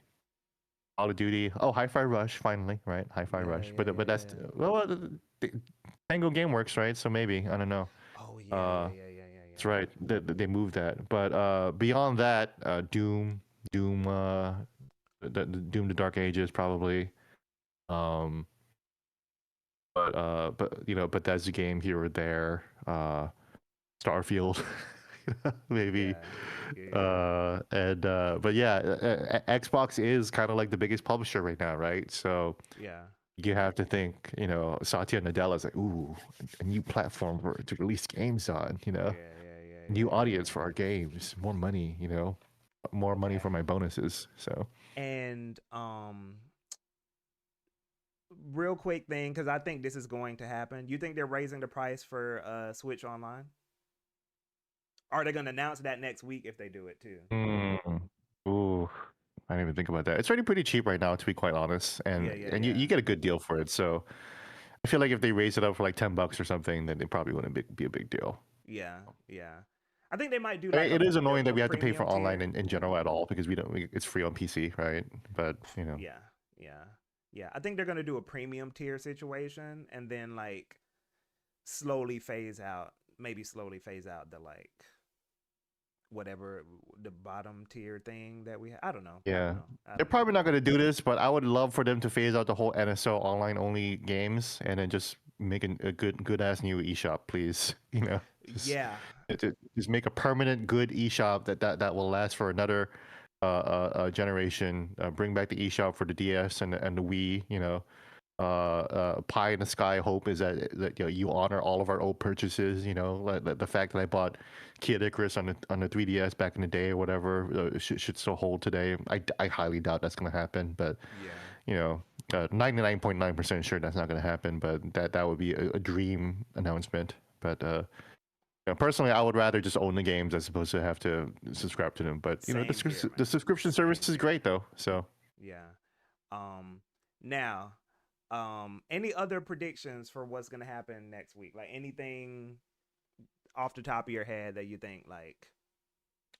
Call of Duty. Oh, Hi-Fi Rush finally, right? Hi-Fi Rush. But that's Tango GameWorks, right? So maybe I don't know. Oh yeah. That's right. They moved that. But beyond that, Doom, Doom, the Doom: The Dark Ages probably. Um, but you know, Bethesda game here or there. Starfield, maybe. Yeah, yeah, And but yeah, Xbox is kind of like the biggest publisher right now, right? So yeah, you have to think, you know, Satya Nadella is like, ooh, a new platform to release games on, you yeah, know, yeah, yeah, new yeah, audience for our games, more money, you know, more yeah. money Okay. for my bonuses. So And real quick thing, because I think this is going to happen. You think they're raising the price for Switch Online? Are they going to announce that next week if they do it too? mm, ooh, I didn't even think about that. It's already pretty cheap right now, to be quite honest, Yeah, yeah, and yeah, you get a good deal for it. So I feel like if they raise it up for like $10 or something, then it probably wouldn't be a big deal. yeah, yeah. I think they might do like It is annoying that a we have to pay for premium online tier. in general at all because we don't. It's free on PC, right? But you know, Yeah, yeah, yeah. I think they're gonna do a premium tier situation and then like slowly phase out, maybe slowly phase out the like whatever the bottom tier thing that we have. I don't know. I don't yeah, know. I they're don't know. probably not going to do this, but I would love for them to phase out the whole NSO online only games and then just make a good ass new eShop, please. You know, just Yeah, just make a permanent good eShop that will last for another generation. Bring back the eShop for the DS and the Wii. You know, pie in the sky hope is that you know, you honor all of our old purchases. You know, like the fact that I bought Kid Icarus on the 3DS back in the day or whatever should still hold today. I highly doubt that's going to happen, but yeah. you know, 99.9% sure that's not going to happen. But that would be a dream announcement. But you know, personally, I would rather just own the games as opposed to have to subscribe to them. But you know, Same here, the man. subscription Same service is here. great though. So Yeah. Um. Now, any other predictions for what's gonna happen next week? Like anything off the top of your head that you think like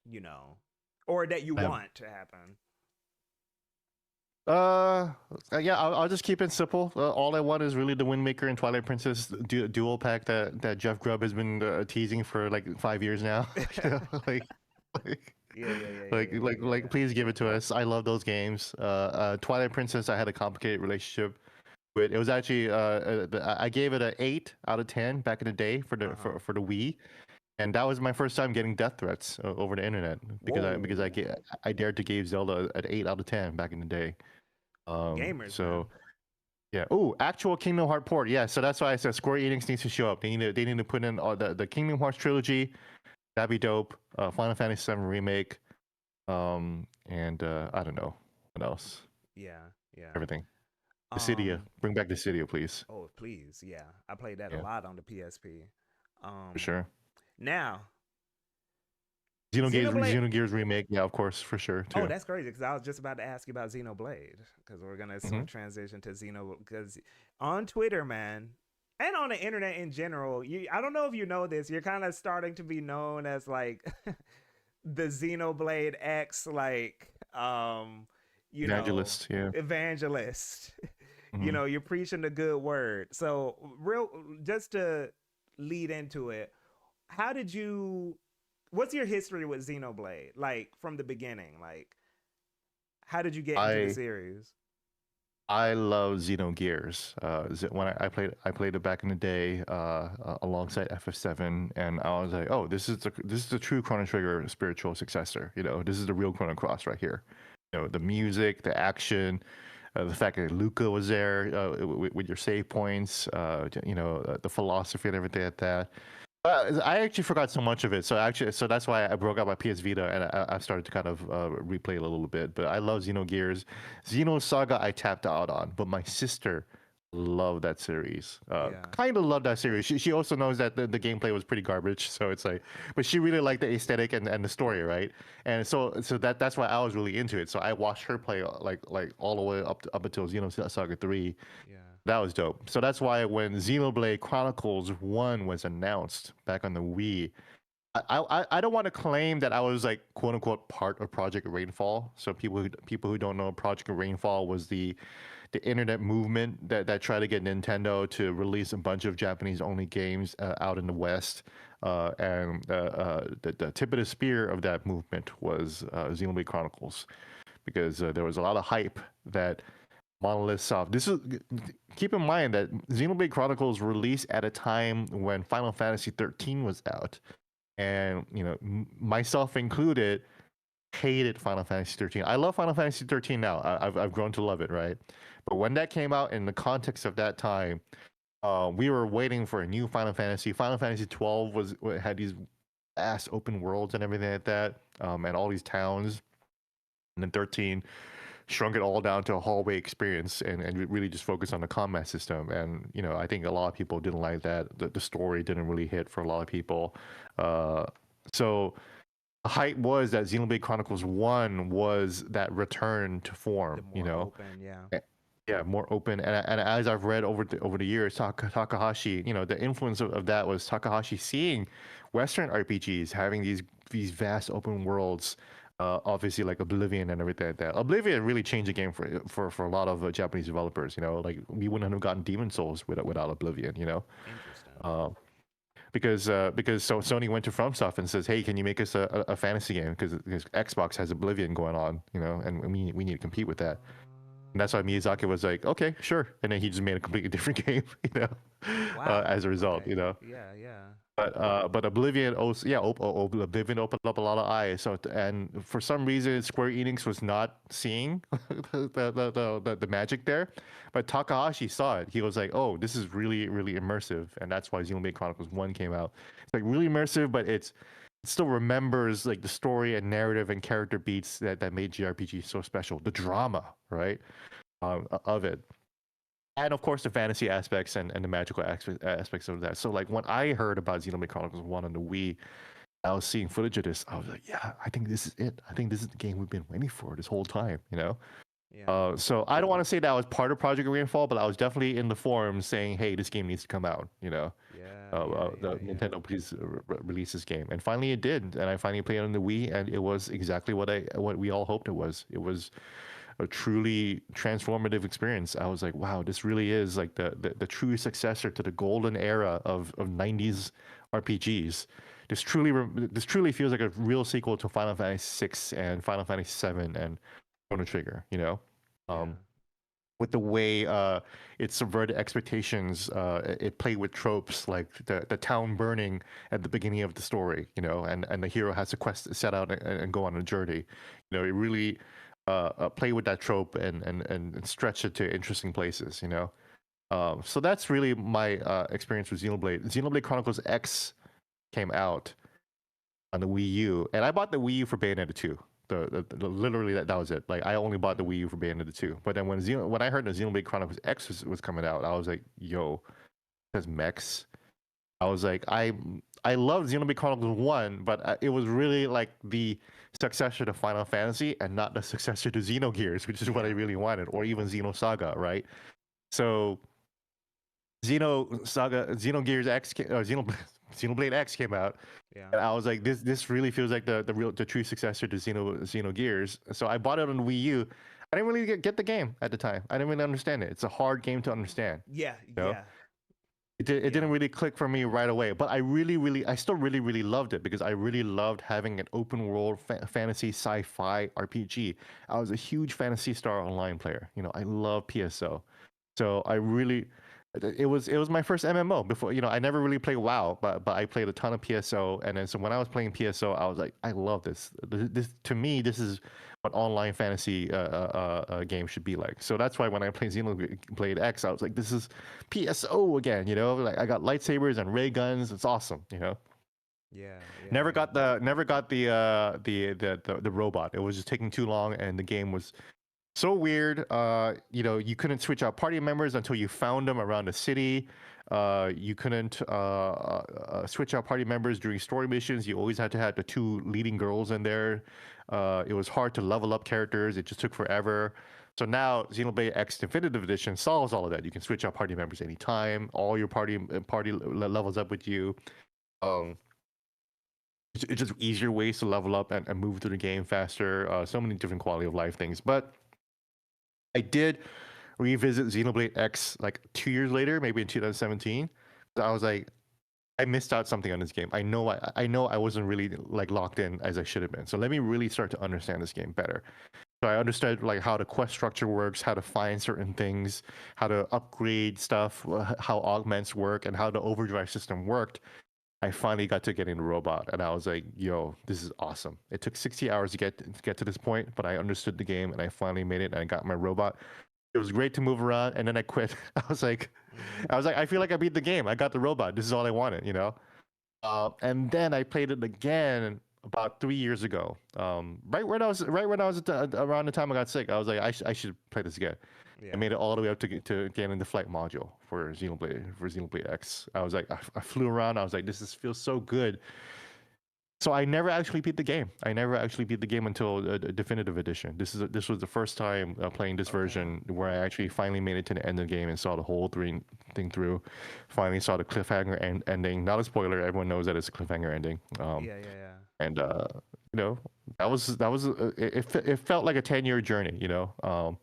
you know, or that you I have want to happen? yeah, I'll just keep it simple. All I want is really the Windmaker and Twilight Princess dual pack that Jeff Grubb has been teasing for like 5 years now. You know, like, Yeah, yeah, yeah, yeah, yeah, yeah, like, yeah. please give it to us. I love those games. Twilight Princess, I had a complicated relationship with. It was actually I gave it an 8 out of 10 back in the day for Uh huh. for the Wii, and that was my first time getting death threats over the internet because Whoa, I dared to give Zelda an 8 out of 10 back in the day. gamers, So man. yeah. Oh, actual Kingdom Hearts port. Yeah. So that's why I said Square Enix needs to show up. They need to put in all the Kingdom Hearts trilogy. That'd be dope. Final Fantasy VII remake. And I don't know what else. Yeah, yeah. Everything. Dissidia. Um. Bring back Dissidia, please. Oh, please. Yeah, I played that a Yeah, lot on the PSP. for Um. sure. Now, Xenogears, Xenoblade. Xenogears remake. Yeah, of course, for sure Oh, too. that's crazy because I was just about to ask you about Xenoblade because we're gonna Hmm. transition to Xeno because on Twitter, man, and on the internet in general, I don't know if you know this, you're kind of starting to be known as like the Xenoblade X, like you know, Evangelist. Yeah. evangelist. You Hmm. know, you're preaching the good word. So, real, just to lead into it, how did you? What's your history with Xenoblade? Like from the beginning, like how did you get into the I series? I love Xenogears. When I played it back in the day alongside FF7, and I was like, oh, this is the true Chrono Trigger spiritual successor. You know, this is the real Chrono Cross right here. You know, the music, the action, the fact that Luca was there with your save points, you know, the philosophy and everything like that. I actually forgot so much of it, so that's why I broke out my PS Vita and I started to kind of replay it a little bit. But I love Xenogears, Xenosaga. I tapped out on, but my sister loved that series. Yeah, Kind of loved that series. She also knows that the gameplay was pretty garbage, so it's like, but she really liked the aesthetic and the story, right? And so that's why I was really into it. So I watched her play like all the way up until Xenosaga 3. yeah, That was dope. So that's why when Xenoblade Chronicles 1 was announced back on the Wii, I don't want to claim that I was like quote unquote part of Project Rainfall. So people who don't know, Project Rainfall was the the internet movement that tried to get Nintendo to release a bunch of Japanese-only games out in the West. And the tip of the spear of that movement was Xenoblade Chronicles, because there was a lot of hype that Monolith Soft. Keep in mind that Xenoblade Chronicles released at a time when Final Fantasy 13 was out, and myself included, hated Final Fantasy 13. I love Final Fantasy 13 now. I've grown to love it, right? But when that came out, in the context of that time, we were waiting for a new Final Fantasy. Final Fantasy 12 had these vast open worlds and everything like that, and all these towns. And then 13 shrunk it all down to a hallway experience and really just focused on the combat system. And I think a lot of people didn't like that. The story didn't really hit for a lot of people. So the hype was that Xenoblade Chronicles 1 was that return to form. The more open, yeah. Yeah, more open. And as I've read over the years, Takahashi, the influence of that was Takahashi seeing Western RPGs having these vast open worlds. Obviously, like Oblivion and everything like that. Oblivion really changed the game for a lot of Japanese developers. Like we wouldn't have gotten Demon Souls without Oblivion. Interesting. Because Sony went to FromSoft and says, "Hey, can you make us a fantasy game? Because Xbox has Oblivion going on, and we need to compete with that." And that's why Miyazaki was like, "Okay, sure," and then he just made a completely different game, Wow. as a result, Yeah. But Oblivion also, Oblivion opened up a lot of eyes. So and for some reason, Square Enix was not seeing the magic there, but Takahashi saw it. He was like, "Oh, this is really really immersive," and that's why Xenoblade Chronicles 1 came out. It's like really immersive, but it still remembers like the story and narrative and character beats that made JRPG so special. The drama, right, of it. And of course, the fantasy aspects and the magical aspects of that. So, like, when I heard about Xenoblade Chronicles 1 on the Wii, I was seeing footage of this. I was like, yeah, I think this is it. I think this is the game we've been waiting for this whole time, Yeah. So, I don't want to say that I was part of Project Rainfall, but I was definitely in the forums saying, hey, this game needs to come out, Nintendo, please release this game. And finally it did. And I finally played it on the Wii, and it was exactly what we all hoped it was. It was a truly transformative experience. I was like, wow, this really is like the true successor to the golden era of 90s RPGs. This truly feels like a real sequel to Final Fantasy VI and Final Fantasy VII and Chrono Trigger, with the way it subverted expectations. It played with tropes like the town burning at the beginning of the story, and the hero has to set out and go on a journey. It really play with that trope and stretch it to interesting places, so that's really my experience with Xenoblade Chronicles X came out on the Wii U, and I bought the Wii U for Bayonetta 2. Literally that was it. Like, I only bought the Wii U for Bayonetta 2. But then when I heard that Xenoblade Chronicles X was coming out, I was like, yo, that's mechs. I was like, I love Xenoblade Chronicles 1, but it was really like the successor to Final Fantasy and not the successor to Xenogears, which is what I really wanted, or even Xenosaga, right? So Xenogears X, Xenoblade X came out, and I was like, this really feels like the true successor to Xenogears. So I bought it on the Wii U. I didn't really get the game at the time. I didn't really understand it. It's a hard game to understand. Yeah. It didn't really click for me right away, but I still really, really loved it because I really loved having an open world fantasy sci-fi RPG. I was a huge Phantasy Star Online player. I love PSO. So it was my first MMO before. I never really played WoW, but I played a ton of PSO. And then so when I was playing PSO, I was like, I love this. This to me, this is what online fantasy game should be like. So that's why when I played Xenoblade X, I was like, this is PSO again. Like I got lightsabers and ray guns. It's awesome. Never got the robot. It was just taking too long, and the game was so weird. You couldn't switch out party members until you found them around the city. You couldn't switch out party members during story missions. You always had to have the two leading girls in there. It was hard to level up characters. It just took forever. So now Xenoblade X Definitive Edition solves all of that. You can switch out party members anytime. All your party levels up with you. It's just easier ways to level up and move through the game faster. So many different quality of life things. But I did revisit Xenoblade X like 2 years later, maybe in 2017. I was like, I missed out something on this game. I know I wasn't really like locked in as I should have been. So let me really start to understand this game better. So I understood like how the quest structure works, how to find certain things, how to upgrade stuff, how augments work, and how the overdrive system worked. I finally got to getting the robot, and I was like, "Yo, this is awesome!" It took 60 hours to get to this point, but I understood the game, and I finally made it, and I got my robot. It was great to move around, and then I quit. I feel like I beat the game. I got the robot. This is all I wanted, you know. And then I played it again about 3 years ago. Right when I was around the time I got sick. I was like, I should play this again. Yeah. I made it all the way up to getting the flight module for Xenoblade X. I was like, I flew around. I was like, feels so good. So I never actually beat the game. I never actually beat the game until a definitive edition. This was the first time playing this version where I actually finally made it to the end of the game and saw the whole thing through. Finally saw the cliffhanger ending. Not a spoiler. Everyone knows that it's a cliffhanger ending. Yeah. And you know, it felt like a 10-year journey. You know.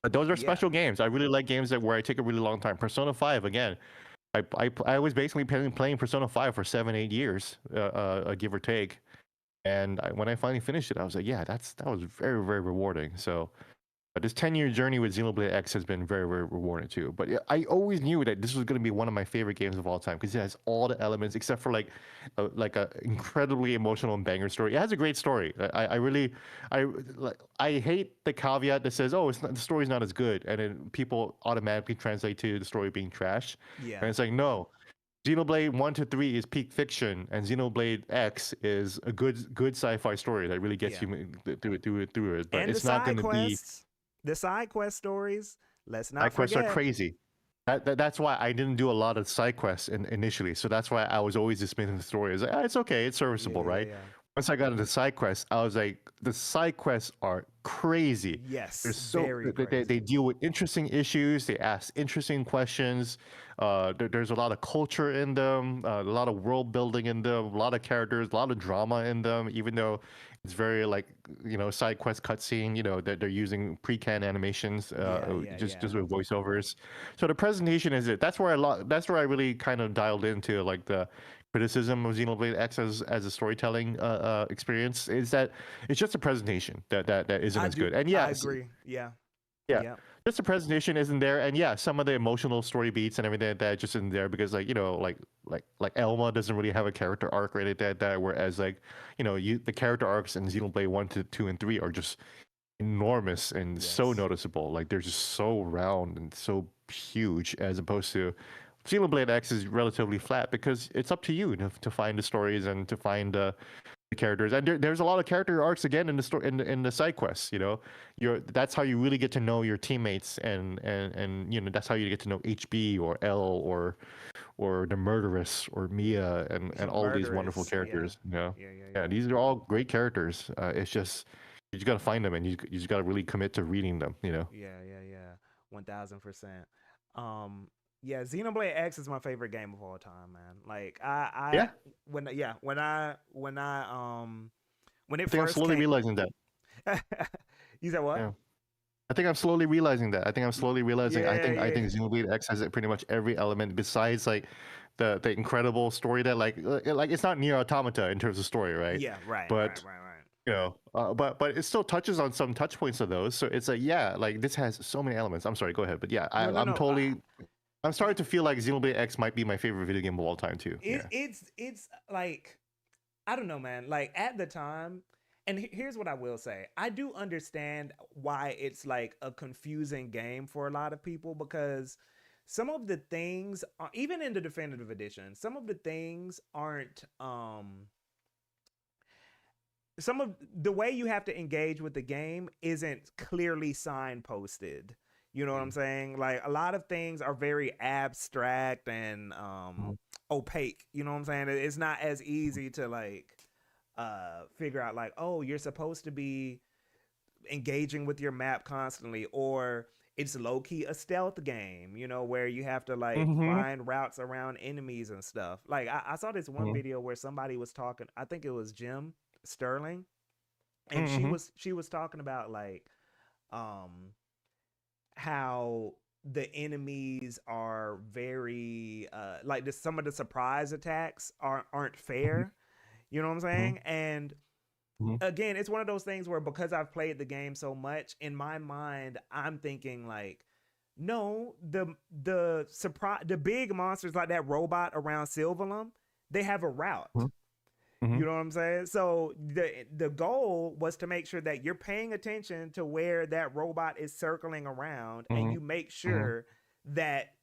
But those are special games. I really like games where I take a really long time. Persona 5 again. I was basically playing Persona 5 for 7-8 years, give or take. And when I finally finished it, I was like, yeah, that was very, very rewarding. So this 10-year journey with Xenoblade X has been very, very rewarding too. But yeah, I always knew that this was going to be one of my favorite games of all time because it has all the elements except for like a incredibly emotional and banger story. It has a great story. I hate the caveat that says, "Oh, the story's not as good," and then people automatically translate to the story being trash. Yeah. And it's like, no. Xenoblade 1 to 3 is peak fiction, and Xenoblade X is a good sci-fi story that really gets you through it. But and it's not going to be. The side quest stories, let's not side quests forget. are crazy. That's why I didn't do a lot of side quests initially. So that's why I was always dismissing the story. I was like, it's okay, it's serviceable, right? Yeah. Once I got into side quests, I was like, the side quests are crazy. Yes, very crazy. They deal with interesting issues. They ask interesting questions. There's a lot of culture in them, a lot of world building in them, a lot of characters, a lot of drama in them. Even though it's very like side quest cutscene, that they're using pre-canned animations, just with voiceovers. So the presentation is it. That's where I really kind of dialed into like the criticism of Xenoblade X as a storytelling experience is that it's just a presentation that isn't as good. And yeah, I agree. Yeah. Just the presentation isn't there, and some of the emotional story beats and everything like that just isn't there because like Elma doesn't really have a character arc or anything like that. Whereas like the character arcs in Xenoblade 1 to 2 and 3 are just enormous and so noticeable. Like they're just so round and so huge, as opposed to Xenoblade X is relatively flat because it's up to you to find the stories and to find the characters. And there's a lot of character arcs again in the story in the side quests. That's how you really get to know your teammates, and that's how you get to know HB or L or the Murderess or Mia and all these wonderful characters. Yeah, these are all great characters. It's just you just got to find them, and you just got to really commit to reading them. Yeah, 1000%. Yeah, Xenoblade X is my favorite game of all time, man. Like when it first I'm slowly realizing that. You said what? Yeah. I think I'm slowly realizing that. I think Xenoblade X has pretty much every element besides like the incredible story that like it's not Nier Automata in terms of story, right? Yeah, right. But but it still touches on some touch points of those. So it's like this has so many elements. I'm sorry, go ahead. But yeah, I'm starting to feel like Xenoblade X might be my favorite video game of all time too. It's like, I don't know, man. Like at the time, and here's what I will say. I do understand why it's like a confusing game for a lot of people, because some of the things, even in the definitive edition, some of the things aren't, some of the way you have to engage with the game isn't clearly signposted. You know what I'm saying? Like a lot of things are very abstract and opaque. You know what I'm saying? It's not as easy to like figure out like, oh, you're supposed to be engaging with your map constantly, or it's low-key a stealth game, where you have to like find routes around enemies and stuff. Like I saw this one video where somebody was talking, I think it was Jim Sterling, and she was talking about like how the enemies are very like some of the surprise attacks aren't Mhm, fair. You know what I'm mhm, saying? And mhm, again, it's one of those things where because I've played the game so much, in my mind, I'm thinking like, no, the surprise, the big monsters like that robot around Silverlum, they have a route. mhm, mhm, You know what I'm saying? So the goal was to make sure that you're paying attention to where that robot is circling around, and mhm, you make mhm, sure that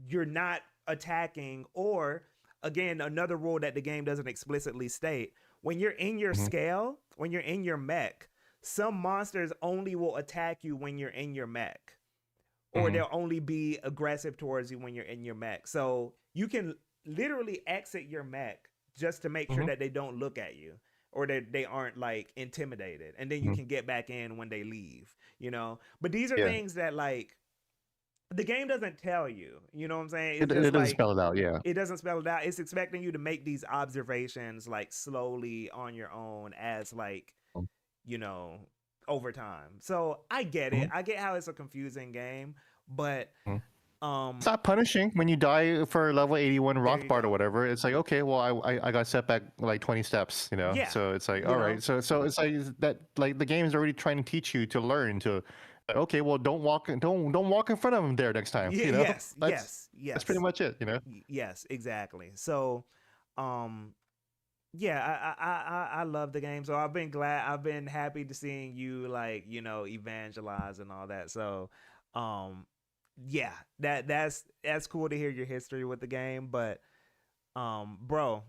you're not attacking. Or again, another rule that the game doesn't explicitly state: when you're in your mhm, scale, when you're in your mech, some monsters only will attack you when you're in your mech, or mhm, they'll only be aggressive towards you when you're in your mech. So you can literally exit your mech just to make sure mhm, that they don't look at you, or that they aren't like intimidated, and then you mhm. can get back in when they leave, you know. But these are Yeah, things that like the game doesn't tell you, you know what I'm saying? It's it just doesn't like spell it out. Yeah. it doesn't spell it out. It's expecting you to make these observations like slowly on your own as like, Mhm, you know, over time. So I get it. mhm, I get how it's a confusing game, but mhm. It's um, not punishing when you die for level 81 there you Rothbard or go. whatever. It's like, okay, well, I got set back like 20 steps, you know. Yeah, So it's like, you all know. right. So it's like that like the game is already trying to teach you to learn to like, okay, well, don't walk in front of him there next time, you know. Yes, That's yes, that's pretty yes, much it, you know. yes, exactly. So, um, yeah, I love the game. So I've been happy to seeing you like, you know, evangelize and all that. So, um, yeah, that's cool to hear your history with the game. But, bro,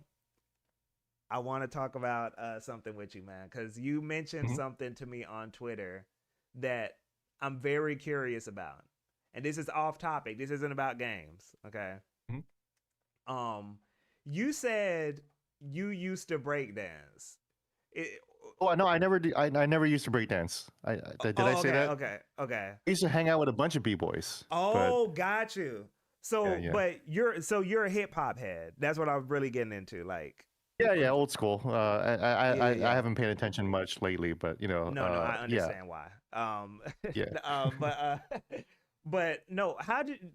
I want to talk about something with you, man, because you mentioned Mhm, something to me on Twitter that I'm very curious about. And this is off topic. This isn't about games, okay? mhm. Um, you said you used to break dance. It, Oh, no, I never did. I never used to break dance. Did I oh, say okay, that? okay, okay. I used to hang out with a bunch of b-boys, but Oh, got you. yeah, So, yeah. but you're a hip hop head. That's what I'm really getting into. Like, Yeah, yeah, old school. yeah, yeah, I yeah. haven't paid attention much lately, but you know, No, no, I yeah, understand why. yeah. But but no, how did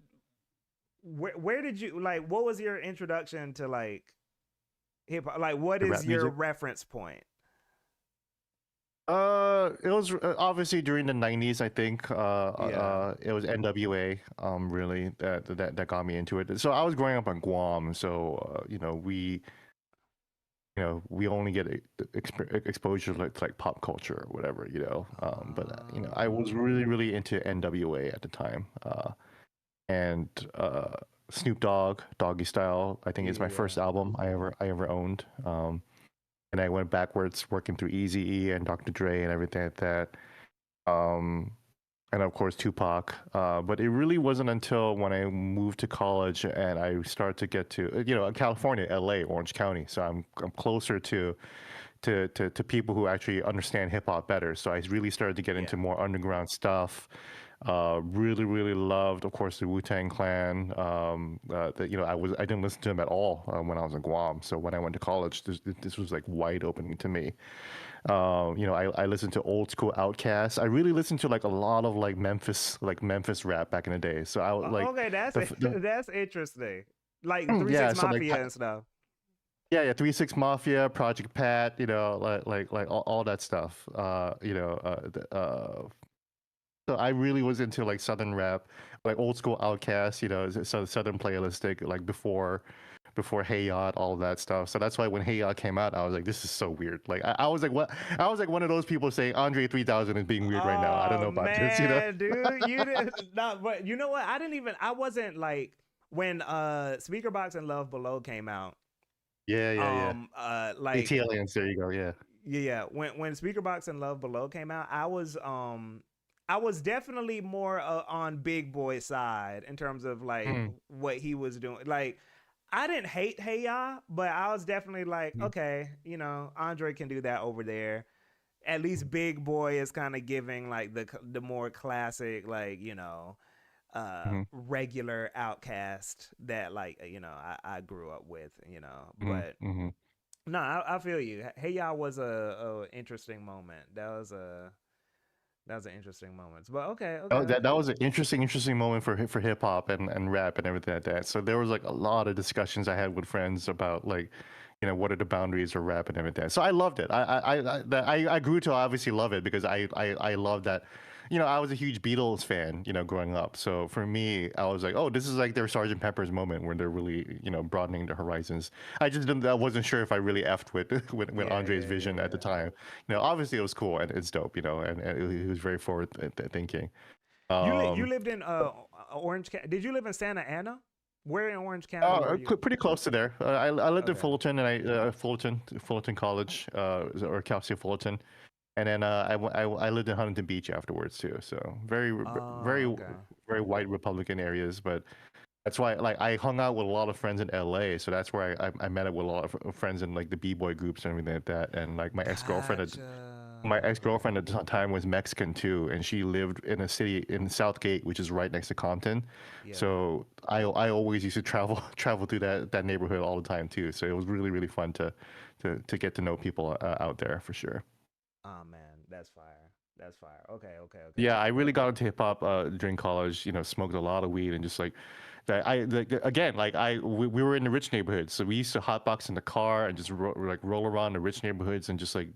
where did you like? What was your introduction to like hip hop? Like, what The is rap your music. reference point? It was obviously during the 90s, I think. Yeah, It was NWA, really that got me into it. So I was growing up on Guam, so we only get exposure to like pop culture or whatever, you know. But I was really uh, really into NWA at the time. And Snoop Dogg, Doggy Style, I think is my yeah, first album I ever owned. And I went backwards, working through Eazy-E and Dr. Dre and everything like that. Um, and of course Tupac. But it really wasn't until when I moved to college and I started to get to California, LA, Orange County. So I'm closer to people who actually understand hip hop better. So I really started to get into yeah. more underground stuff. Really, really loved, of course, the Wu-Tang Clan. I didn't listen to them at all when I was in Guam. So when I went to college, this was like wide open to me. I listened to old school Outkast. I really listened to like a lot of like Memphis rap back in the day. So I was like Okay, that's the that's interesting. Like Three yeah. Six So like Mafia and stuff. yeah, yeah, 3 6 Mafia, Project Pat, like all that stuff. So I really was into like Southern rap, like old school Outkast, so Southern playlistic, like before Hey Yacht, all of that stuff. So that's why when Hey Yacht came out, I was like, this is so weird. Like I was like, what? I was like one of those people saying Andre 3000 is being weird right now. I don't Oh know about this. man, dude, you did not. But you know what? I didn't even. I wasn't like when Speakerbox and Love Below came out. Yeah, yeah, yeah. Like AT Aliens, there you go. Yeah. yeah, when Speakerbox and Love Below came out, I was definitely more on Big Boy side in terms of like Mm, what he was doing. Like I didn't hate Hey Ya, but I was definitely like, mm, okay, you know, Andre can do that over there. At least Big Boy is kind of giving like the more classic, like, you know, mm, regular outcast that like, you know, I grew up with, you know. mm, But mm, no, I feel you. Hey, y'all was a interesting moment. That was a That's an interesting moment. But okay, Oh, okay. that was an interesting moment for hip hop and rap and everything like that. So there was like a lot of discussions I had with friends about like, what are the boundaries of rap and everything. So I loved it. I grew to obviously love it because I love that. I was a huge Beatles fan, growing up. So for me, I was like, oh, this is like their Sergeant Pepper's moment where they're really, broadening their horizons. I wasn't sure if I really effed with with Yeah, Andre's yeah, yeah, vision at the yeah. time. Obviously it was cool and it's dope, and he was very forward thinking. You Um, lived in Orange County. Did you live in Santa Ana? Where in Orange County were you? pretty close to there. I lived in Okay. Fullerton, and Fullerton College, or Cal State Fullerton, and then I lived in Huntington Beach afterwards too. So Oh, very, okay. very white Republican areas, but that's why like I hung out with a lot of friends in LA. So that's where I met up with a lot of friends in like the b-boy groups and everything like that. And like my Gotcha. ex-girlfriend at the time was Mexican too, and she lived in a city in Southgate, which is right next to Compton. Yeah. So I always used to travel travel through that neighborhood all the time too. So it was really fun to get to know people out there for sure. Oh man, that's fire. That's fire. Okay, okay, okay. Yeah, I really got into hip hop during college. Smoked a lot of weed and just like that. Again, like we were in the rich neighborhoods, so we used to hotbox in the car and just like roll around the rich neighborhoods and just like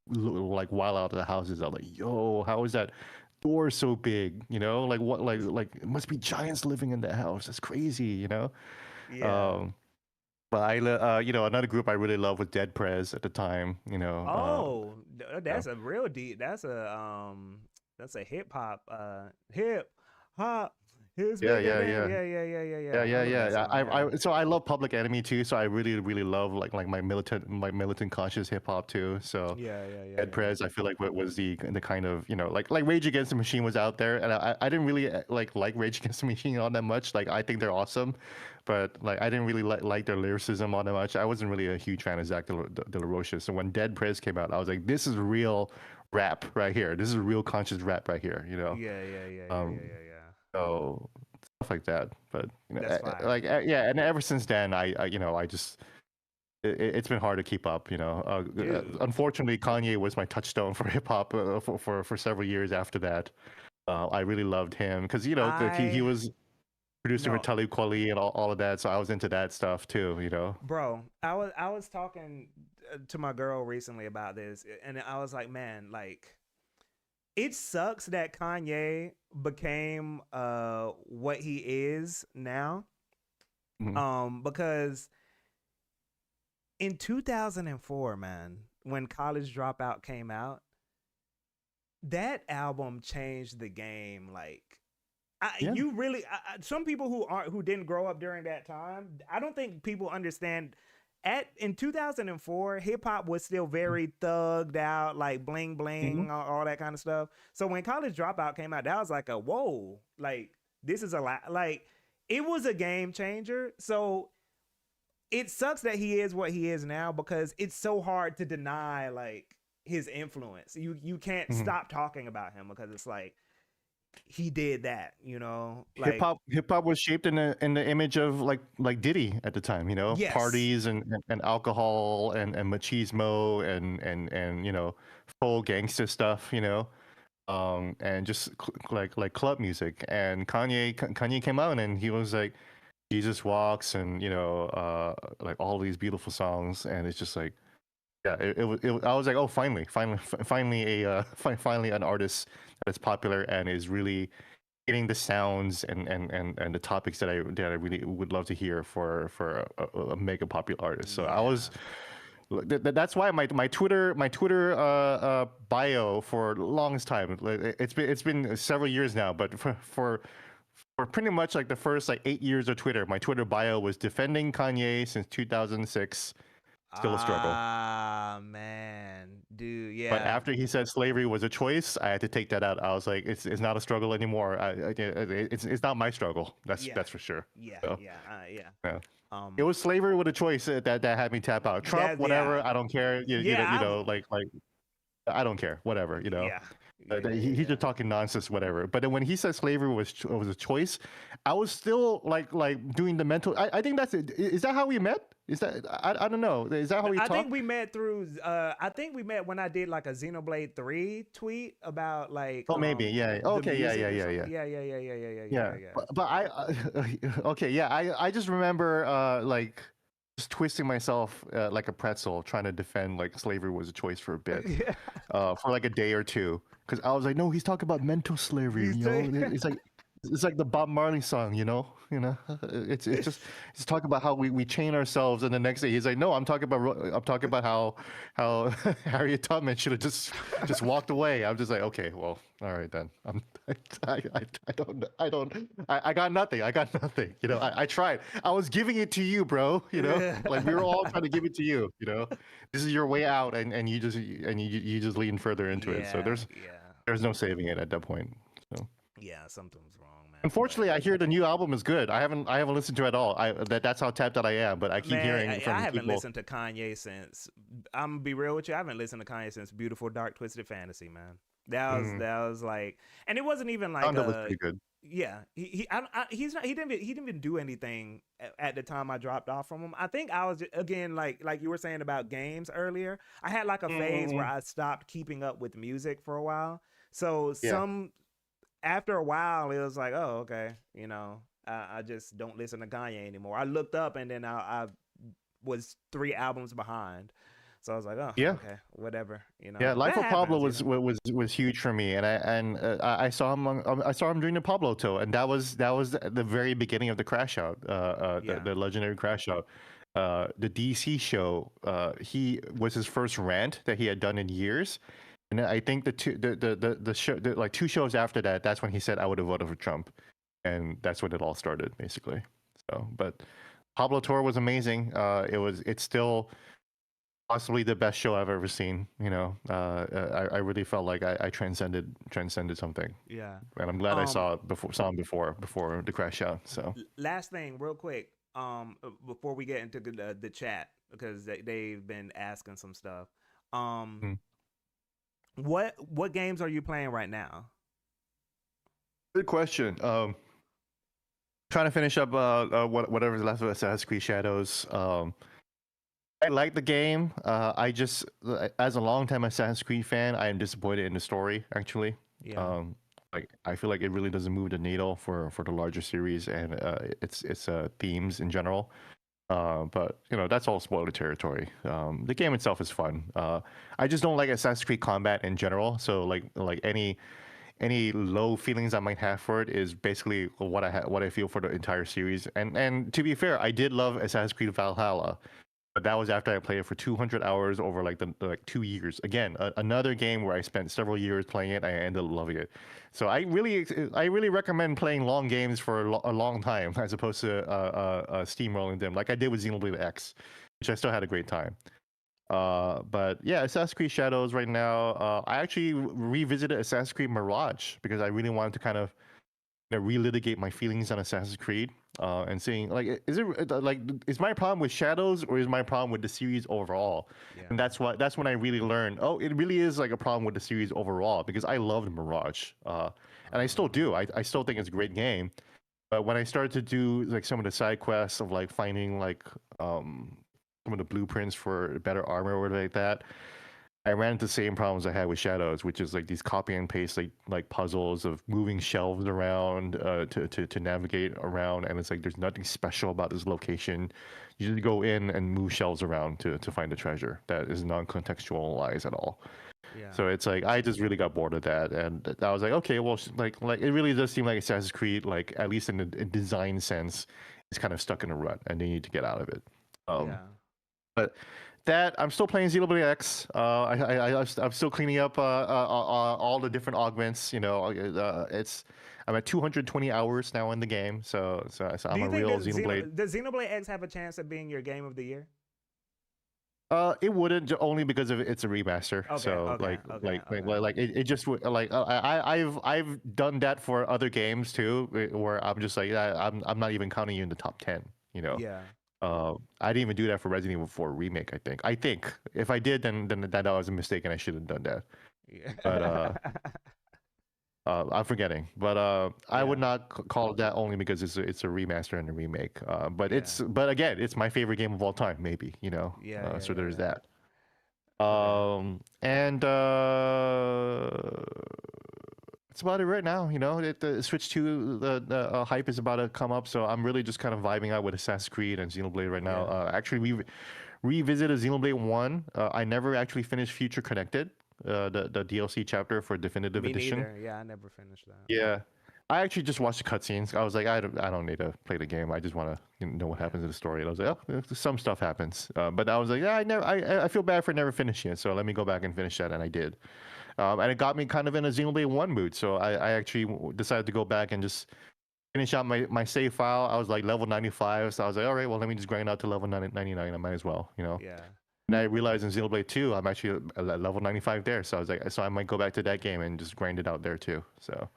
like while out of the houses. I was like, yo, how is that door so big? Like what? Like it must be giants living in that house. That's crazy. Yeah. Um, but another group I really loved was Dead Prez at the time. Oh, Yeah. that's a real deep. That's a hip hop. It's Yeah, bigger yeah, than yeah. yeah. Yeah, I yeah, remember that yeah. song. Yeah. So I love Public Enemy too. So I really love like my militant conscious hip hop too. So Ed Yeah. Prez, I feel like what was the kind of like Rage Against the Machine was out there, and I didn't really like Rage Against the Machine all that much. Like I think they're awesome, but like I didn't really like their lyricism all that much. I wasn't really a huge fan of Zach De La Rocha. So when Dead Prez came out, I was like, this is real rap right here. This is real conscious rap right here. Um, so stuff like that. But That's fire. yeah, and ever since then, I just it's been hard to keep up. Dude. Unfortunately, Kanye was my touchstone for hip hop for several years after that. I really loved him because he I was producer for no, Talib Kweli and all of that, so I was into that stuff too. bro. I was talking to my girl recently about this, and I was like, man, like it sucks that Kanye became what he is now. Mhm. Because in 2004, man, when College Dropout came out, that album changed the game. Like, Yeah. some people who didn't grow up during that time, I don't think people understand. In 2004, hip hop was still very thugged out, like bling Mhm. bling, all that kind of stuff. So when College Dropout came out, that was like a whoa, like this is a lot. Like it was a game changer. So it sucks that he is what he is now because it's so hard to deny like his influence. You can't Mhm. stop talking about him because it's like he did that, Hip like hop was shaped in the image of like Diddy at the time, yes, parties and alcohol and machismo and full gangster stuff, and just like club music. And Kanye came out and he was like Jesus Walks and like all these beautiful songs, and it's just like yeah, I was like, oh, finally finally an artist that is popular and is really getting the sounds and the topics that I really would love to hear for a mega popular artist. So I was yeah. that's why my Twitter bio for the longest time, like, it's been several years now, but for pretty much like the first like 8 years of Twitter, my Twitter bio was defending Kanye since 2006. Still a struggle. Ah, man, dude, But yeah, after he said slavery was a choice, I had to take that out. I was like, it's not a struggle anymore. It's not my struggle. yeah, That's for sure. So yeah. yeah, it Um, was slavery with a choice that had me tap out. Trump, yeah, whatever. I don't care. yeah. Like I don't care. Whatever. Yeah, Yeah, He's yeah. just talking nonsense, whatever. But then when he said slavery was a choice, I was still like doing the mental. I think that's it. Is that how we met? Is that I don't know. Is that how we I think talk? we met through. I think we met when I did like a Xenoblade 3 tweet about like Oh, maybe. Yeah. the Okay. Yeah. music Yeah. or Yeah. something. Yeah. Yeah, yeah, yeah, yeah, yeah, yeah, yeah, Yeah. yeah, yeah. But I okay. Yeah. I just remember like just twisting myself like a pretzel, trying to defend like slavery was a choice for a bit, Yeah. for like a day or two, because I was like, no, he's talking about mental slavery. He's You saying, know, it's like the Bob Marley song. It's just he's talking about how we chain ourselves, and the next day he's like, no, I'm talking about how Harriet Tubman should have just walked away. I'm just like, okay, well, all right then. I got nothing. I got nothing. I tried. I was giving it to you, bro. Like we were all trying to give it to you. This is your way out, and you just lean further into it. So yeah, yeah, there's no saving it at that point. So. yeah. Something's wrong, man. But Unfortunately, I hear the new album is good. I haven't listened to it at all. That's how tapped out I am. But I keep man, hearing I from haven't people. listened to Kanye since. I'm gonna be real with you. I haven't listened to Kanye since "Beautiful Dark Twisted Fantasy." Man, that was like, and it wasn't even like Sound was pretty good. yeah. He's not. He didn't even do anything at the time I dropped off from him. I think I was again like you were saying about games earlier. I had like a phase where I stopped keeping up with music for a while. So Yeah. after a while, it was like, oh, okay, I just don't listen to Kanye anymore. I looked up and then I was 3 albums behind. So I was like, oh, Yeah. okay, whatever, Yeah, Life That of Pablo happens. was huge for me, and I saw him I saw him during the Pablo tour, and that was the very beginning of the Crash Out, Yeah. the legendary Crash Out, the DC show. He was his first rant that he had done in years, and then I think the show like 2 shows after that, that's when he said I would have voted for Trump, and that's when it all started basically. So, but Pablo tour was amazing. It's still possibly the best show I've ever seen. I really felt like I transcended something, Yeah. and I'm glad I Um, saw him before the Crash Out. So last thing, real quick, before we get into the chat because they've been asking some stuff. Um, mm. what games are you playing right now? Good question. Trying to finish up whatever's left of Assassin's Creed Shadows. I like the game. I just, as a longtime Assassin's Creed fan, I am disappointed in the story. Actually, Yeah. like I feel like it really doesn't move the needle for the larger series and its themes in general. But that's all spoiler territory. The game itself is fun. I just don't like Assassin's Creed combat in general. So like any low feelings I might have for it is basically what I feel for the entire series. And to be fair, I did love Assassin's Creed Valhalla. But that was after I played it for 200 hours over like 2 years. Again, another game where I spent several years playing it. I ended up loving it. So I really recommend playing long games for a long time as opposed to steamrolling them, like I did with Xenoblade X, which I still had a great time. But yeah, Assassin's Creed Shadows right now. I actually revisited Assassin's Creed Mirage because I really wanted to kind of relitigate my feelings on Assassin's Creed, and seeing like is my problem with Shadows or is my problem with the series overall? Yeah. And that's when I really learned, oh, it really is like a problem with the series overall because I loved Mirage, and I still do. I still think it's a great game. But when I started to do like some of the side quests of like finding like some of the blueprints for better armor or like that, I ran into the same problems I had with Shadows, which is like these copy and paste like puzzles of moving shelves around to navigate around, and it's like there's nothing special about this location. You just go in and move shelves around to find the treasure. That is non-contextualized at all. Yeah. So it's like I just really got bored of that, and I was like, okay, well, like it really does seem like Assassin's Creed, like at least in the design sense, is kind of stuck in a rut, and they need to get out of it. Yeah. But that I'm still playing Xenoblade X. I'm still cleaning up all the different augments. I'm at 220 hours now in the game, so I'm a real Xenoblade. Does Xenoblade X have a chance of being your game of the year? It wouldn't only because of it's a remaster. Okay, So okay, it just like I've done that for other games too, where I'm just like I'm not even counting you in the top 10. Yeah. I didn't even do that for Resident Evil 4 remake. I think if I did, then that was a mistake, and I shouldn't have done that. Yeah. But I'm forgetting, but I would Yeah. not call it that only because it's a remaster and a remake. Yeah. But again, it's my favorite game of all time, maybe, you know. Yeah. Yeah. So Yeah. there's Yeah. that. Okay. And that's about it right now. You know, the Switch 2, the hype is about to come up, so I'm really just kind of vibing out with Assassin's Creed and Xenoblade right now. Yeah. Actually, we revisited Xenoblade 1. I never actually finished Future Connected, the DLC chapter for Definitive Me Edition. neither. Yeah, I never finished that. Yeah. I actually just watched the cutscenes. I was like, I don't need to play the game. I just want to know what Yeah. happens in the story. And I was like, oh, some stuff happens. But I was like, yeah, I feel bad for never finishing it. So let me go back and finish that, and I did. And it got me kind of in a Xenoblade 1 mood. So I actually decided to go back and just finish out my save file. I was like level 95. So I was like, all right, well, let me just grind out to level 99. I might as well, you know. Yeah. And I realized in Xenoblade 2, I'm actually at level 95 there. So I was like, so I might go back to that game and just grind it out there too. So.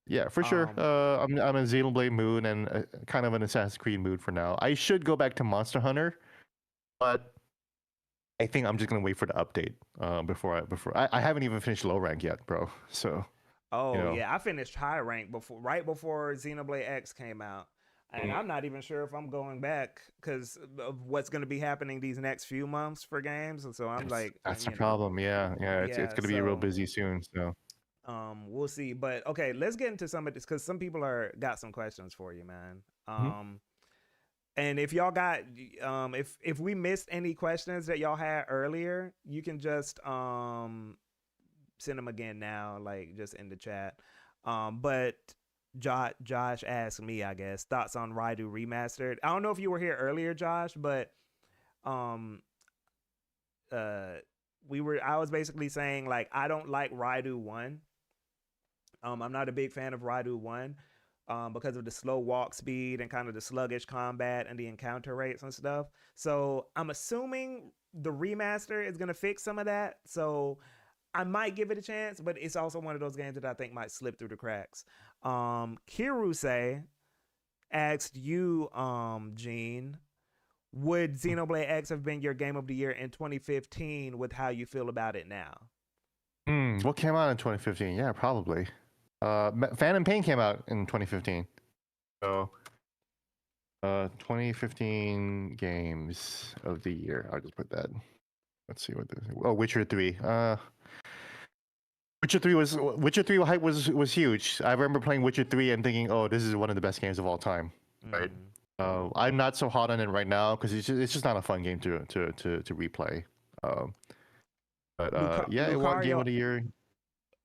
Yeah, for sure. Um. I'm in Xenoblade mood and kind of an Assassin's Creed mood for now. I should go back to Monster Hunter, but I think I'm just gonna wait for the update before I haven't even finished low rank yet, bro. So you Oh know, yeah, I finished high rank right before Xenoblade X came out, and Mm. I'm not even sure if I'm going back because of what's going to be happening these next few months for games. And so I'm like, that's the you know, problem. Yeah, yeah, it's yeah. gonna be real So busy soon. So we'll see. But okay, let's get into some of this because some people are got some questions for you, man. Mhm. And if y'all got if we missed any questions that y'all had earlier, you can just send them again now, like just in the chat. But Josh asked me, I guess, thoughts on Raidu Remastered. I don't know if you were here earlier, Josh, but um I was basically saying like I don't like Raidu 1. I'm not a big fan of Raidu 1 because of the slow walk speed and kind of the sluggish combat and the encounter rates and stuff. So I'm assuming the remaster is going to fix some of that. So I might give it a chance, but it's also one of those games that I think might slip through the cracks. Kiruse asked you, Gene, would Xenoblade X have been your game of the year in 2015 with how you feel about it now? What came out in 2015? Yeah, probably. Phantom Pain came out in 2015. So 2015 games of the year. I'll just put that. Let's see what this. Oh, Witcher 3. Witcher 3 hype was huge. I remember playing Witcher 3 and thinking, "Oh, this is one of the best games of all time." Right. I'm not so hot on it right now because it's just not a fun game to replay. Yeah, it won Game of the Year.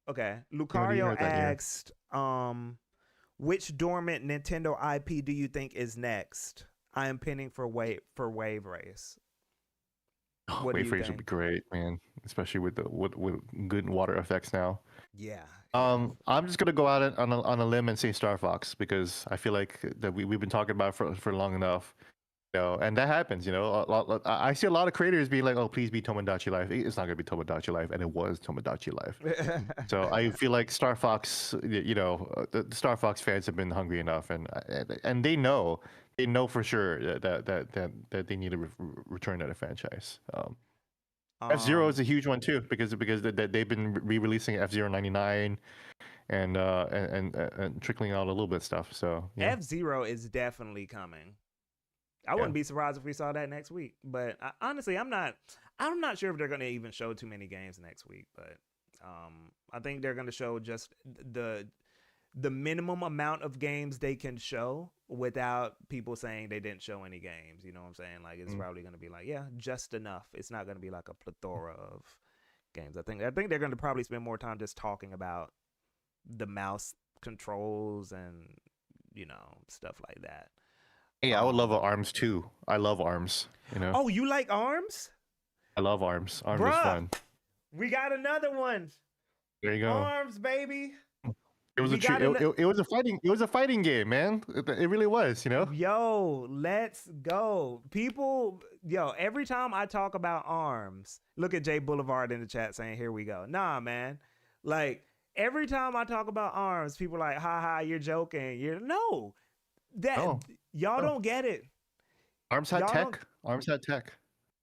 Okay, Game of the Year Lucario that year. asked, which dormant Nintendo IP do you think is next? I am pinning for Wave Race. What do Wave you Race would think? be great, man. Especially with good water effects now. Yeah. I'm just gonna go out on a limb and say Star Fox because I feel like that we've been talking about it for long enough. You know, and that happens, you know. I see a lot of creators being like, "Oh, please be Tomodachi Life." It's not gonna be Tomodachi Life, and it was Tomodachi Life. So I feel like Star Fox, you know, the Star Fox fans have been hungry enough, and they know for sure that they need to return to the franchise. F-Zero is a huge one too because they've been re-releasing F-Zero 99 and trickling out a little bit of stuff. So yeah. F-Zero is definitely coming. I wouldn't be surprised if we saw that next week. But honestly, I'm not sure if they're going to even show too many games next week. But I think they're going to show just the minimum amount of games they can show without people saying they didn't show any games. You know what I'm saying? Like it's probably going to be like, yeah, just enough. It's not going to be like a plethora of games. I think they're going to probably spend more time just talking about the mouse controls and, you know, stuff like that. Yeah, I would love ARMS too. I love ARMS. You know. Oh, you like ARMS? I love ARMS. ARMS Bruh, is fun. We got another one. There you go. ARMS, baby. It was it was a fighting game, man. It really was, you know. Yo, let's go, people. Yo, every time I talk about ARMS, look at Jay Boulevard in the chat saying, "Here we go." Nah, man. Like every time I talk about ARMS, people are like, "Ha ha, you're joking." Y'all don't get it. ARMS had tech. ARMS had tech.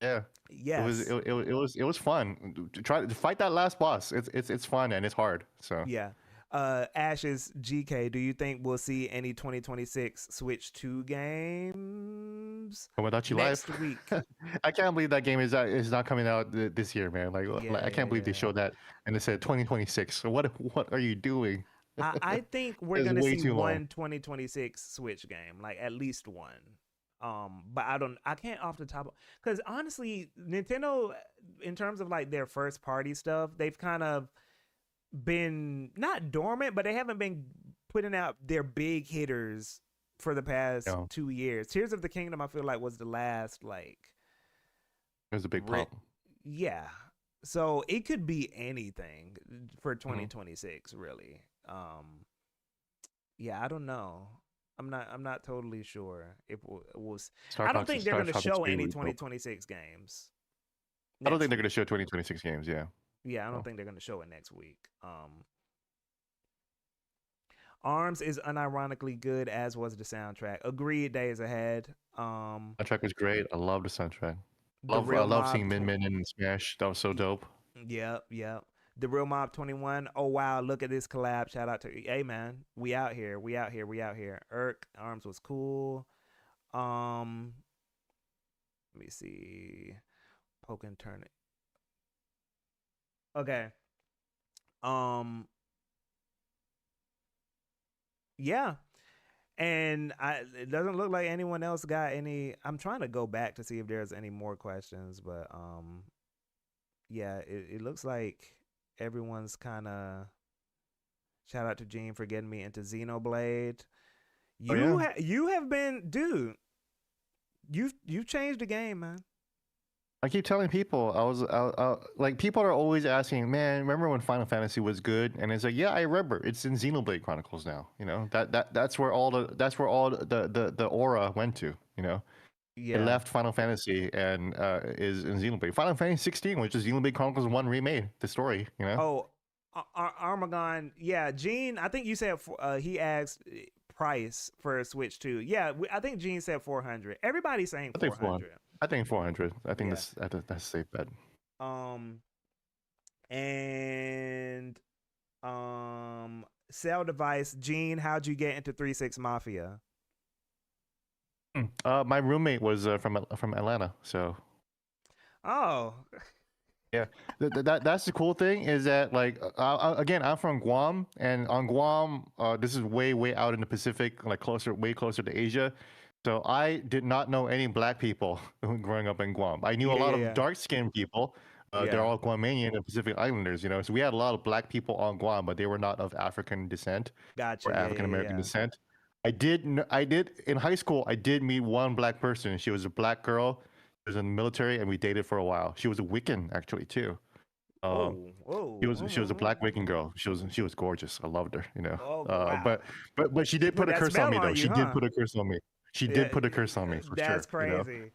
Yeah. Yes. It was fun. To fight that last boss. It's fun and it's hard. So yeah. Ashes GK, do you think we'll see any 2026 Switch 2 games Tomodachi next Life. week? I can't believe that game is not coming out this year, man. Like Yeah, I yeah, can't believe they yeah. showed that and they said 2026. So what are you doing? I think we're It's gonna way see too long. one 2026 Switch game, like at least one. But I can't off the top, because honestly, Nintendo, in terms of like their first party stuff, they've kind of been not dormant, but they haven't been putting out their big hitters for the past No, 2 years. Tears of the Kingdom, I feel like, was the last like it was a big ri- problem. yeah. So it could be anything for Hmm. 2026, really. Yeah, I don't know. I'm not totally sure if we'll Star I don't Fox think is they're Star gonna Fox is show any really dope. 2026 games I don't next think they're week. gonna show 2026 games. Yeah. Yeah, I don't No. think they're gonna show it next week. Arms is unironically good, as was the soundtrack. Agreed. Days ahead. Soundtrack was great. I love the soundtrack. The I real love mob. seeing Min Min in Smash. That was so dope. Yep, yep. The real mob 21. Oh wow, look at this collab. Shout out to hey man, we out here. We out here. We out here. Irk Arms was cool. Um, let me see. Poking turn it. Okay. Um, yeah. And it doesn't look like anyone else got any. I'm trying to go back to see if there's any more questions, but yeah, it looks like everyone's kind of. Shout out to Gene for getting me into Xenoblade. Oh yeah. You have been, dude. You've changed the game, man. I keep telling people like people are always asking, man, remember when Final Fantasy was good? And it's like, yeah, I remember. It's in Xenoblade Chronicles now. You know that's where all the aura went to. You know, it Yeah. left Final Fantasy and is in Xenoblade. Final Fantasy 16, which is Xenoblade Chronicles 1 remade. The story. You know. Oh, Armagon. Yeah, Gene. I think you said he asked price for a Switch 2. Yeah, I think Gene said 400. Everybody's saying I think 400. 400. I think 400. I think Yeah. that's a safe bet. Um and Cell Device. Gene, how'd you get into 3-6 Mafia? My roommate was from Atlanta, so Oh, yeah. That's the cool thing is that like again, I'm from Guam, and on Guam, this is way out in the Pacific, like way closer to Asia. So I did not know any black people growing up in Guam. I knew a yeah, lot yeah, of yeah. dark-skinned people. They're Yeah. all Guamanian and Pacific Islanders, you know. So we had a lot of black people on Guam, but they were not of African descent Gotcha. or Yeah, African yeah, American yeah. descent. I did in high school. I did meet one black person. She was a black girl. She was in the military, and we dated for a while. She was a Wiccan actually too. Um, Oh, whoa. she was a black Wiccan girl. She was gorgeous. I loved her. You know. Oh, Uh, wow. but but she She did put put a that curse on spell me though. on you, She did huh? put a curse on me. She Yeah, did put a curse on me for that's sure. You know. crazy.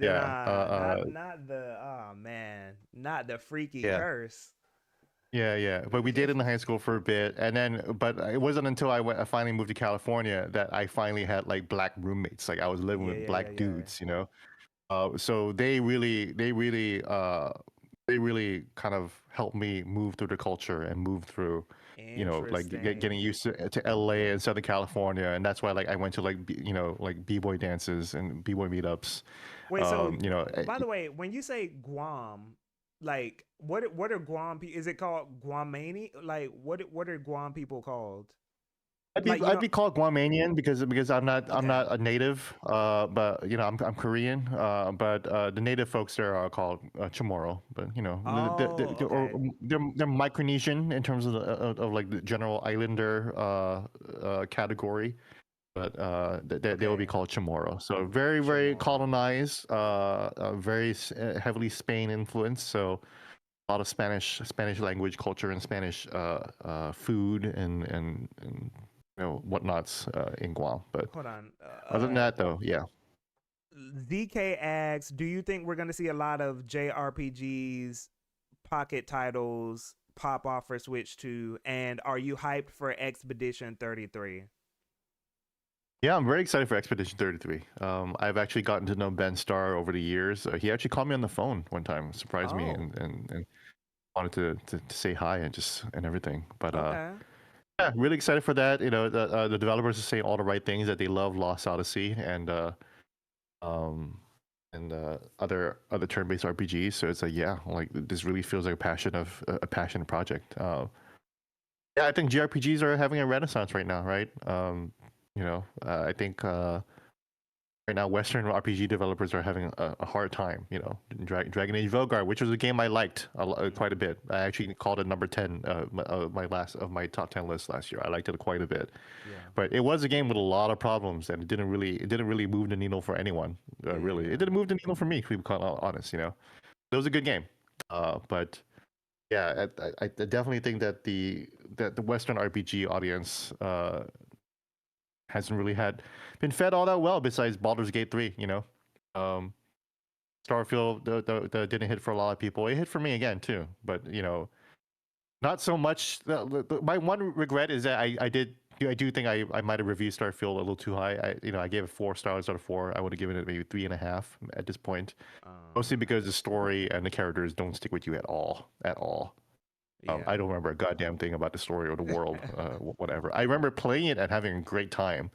Yeah. Oh man, not the freaky Yeah. curse. Yeah. But we dated in high school for a bit, and then, but it wasn't until I finally moved to California that I finally had like black roommates. Like I was living Yeah, with yeah, yeah, black yeah. dudes, you know. So they really kind of helped me move through the culture and move through, you know, like getting Interesting. used to LA and Southern California, and that's why like I went to like you know like b-boy dances and b-boy meetups. Wait, so You know, by the way, when you say Guam, like what are Guam people? Is it called Guamani? Like what are Guam people called? Like I'd be called Guamanian because I'm okay. not a native, but you know I'm Korean, but the native folks there are called Chamorro, but you know Oh, okay. they're Micronesian in terms of of like the general islander category, but they will be Okay. called Chamorro. So very Chamorro. colonized, very heavily Spain influenced. So a lot of Spanish language, culture, and Spanish food and you know whatnots in Guam. But Hold on. other than that, though, yeah, ZK asks, do you think we're going to see a lot of JRPGs, pocket titles pop off for Switch 2? And are you hyped for Expedition 33? yeah, I'm very excited for Expedition 33. I've actually gotten to know Ben Starr over the years. He actually called me on the phone one time, surprised me, Oh, and wanted to say hi and everything. But okay. Yeah, really excited for that. You know, the developers are saying all the right things, that they love Lost Odyssey um and other turn-based RPGs. So it's like, yeah, like this really feels like a passion project. Yeah, I think JRPGs are having a renaissance right now, right? I think right now Western RPG developers are having a hard time. You know, Dragon Age Velgar, which was a game I liked quite a bit. I actually called it number 10, my top 10 list last year. I liked it quite a bit, Yeah. but it was a game with a lot of problems, and it didn't really move the needle for anyone. Really, it didn't move the needle for me, to be quite honest. You know, it was a good game, but yeah, I definitely think that the Western RPG audience hasn't really been fed all that well, besides Baldur's Gate 3. You know, um, Starfield didn't hit for a lot of people. It hit for me again too, but you know, not so much. My one regret is that I do think I might have reviewed Starfield a little too high. I gave it 4 stars out of 4. I would have given it maybe 3.5 at this point, mostly because the story and the characters don't stick with you at all, at all. Yeah. I don't remember a goddamn thing about the story or the world, whatever. I remember playing it and having a great time.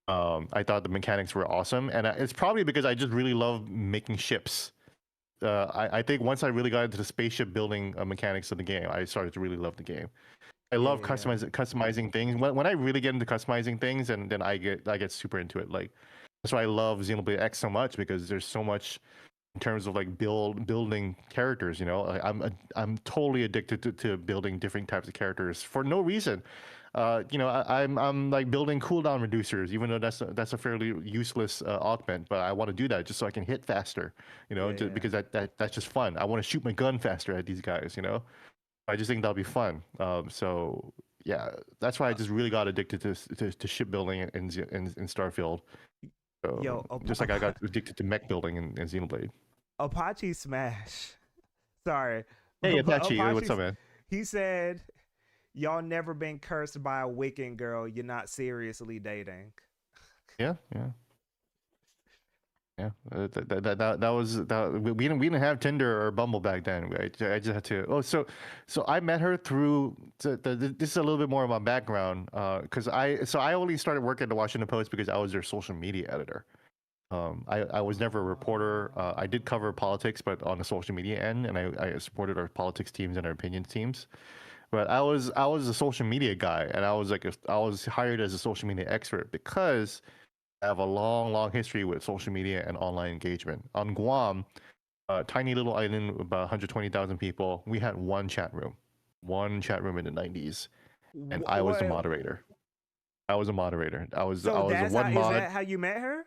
I thought the mechanics were awesome, and it's probably because I just really love making ships. I think once I really got into the spaceship building mechanics of the game, I started to really love the game. I love Yeah. customizing things. When I really get into customizing things, and then I get super into it. Like that's why I love Xenoblade X so much, because there's so much in terms of like building characters. You know, like, I'm totally addicted to building different types of characters for no reason. I'm like building cooldown reducers, even though that's a fairly useless augment, but I want to do that just so I can hit faster. You know, Yeah. because that's just fun. I want to shoot my gun faster at these guys. You know, I just think that'll be fun. So yeah, that's why I just really got addicted to shipbuilding in Starfield. So, Yo, just like I got addicted to mech building in Xenoblade. Apache Smash. Sorry. Hey But Apache, what's up, man? he said, y'all never been cursed by a Wiccan girl you're not seriously dating. Yeah, yeah. Yeah, that was that. We didn't have Tinder or Bumble back then. I just had to. So I met her through. This is a little bit more of my background, because I only started working at the Washington Post because I was their social media editor. I was never a reporter. I did cover politics, but on the social media end, and I supported our politics teams and our opinion teams. But I was a social media guy, and I was hired as a social media expert because I have a long, long history with social media and online engagement. On Guam, a tiny little island, about 120,000 people, we had one chat room in the 90s, and I was the What? moderator. I was a moderator. I was So a that's how, one is mod. that how you met her?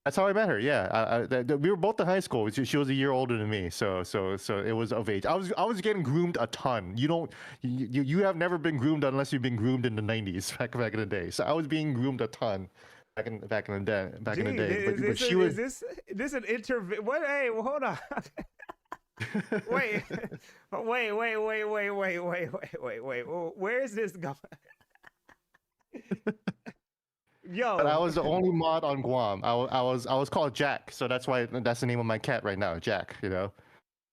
That's how I met her. Yeah, we were both in high school. She was a year older than me, so it was of age. I was getting groomed a ton. You have never been groomed unless you've been groomed in the 90s, back in the day. So I was being groomed a ton back in the Gee, day. But she is was. this an interview? What? Hey, well, hold on. Wait, wait. Where is this going? But I Yo, was the only mod on Guam. I was called Jack, so that's the name of my cat right now, Jack. You know.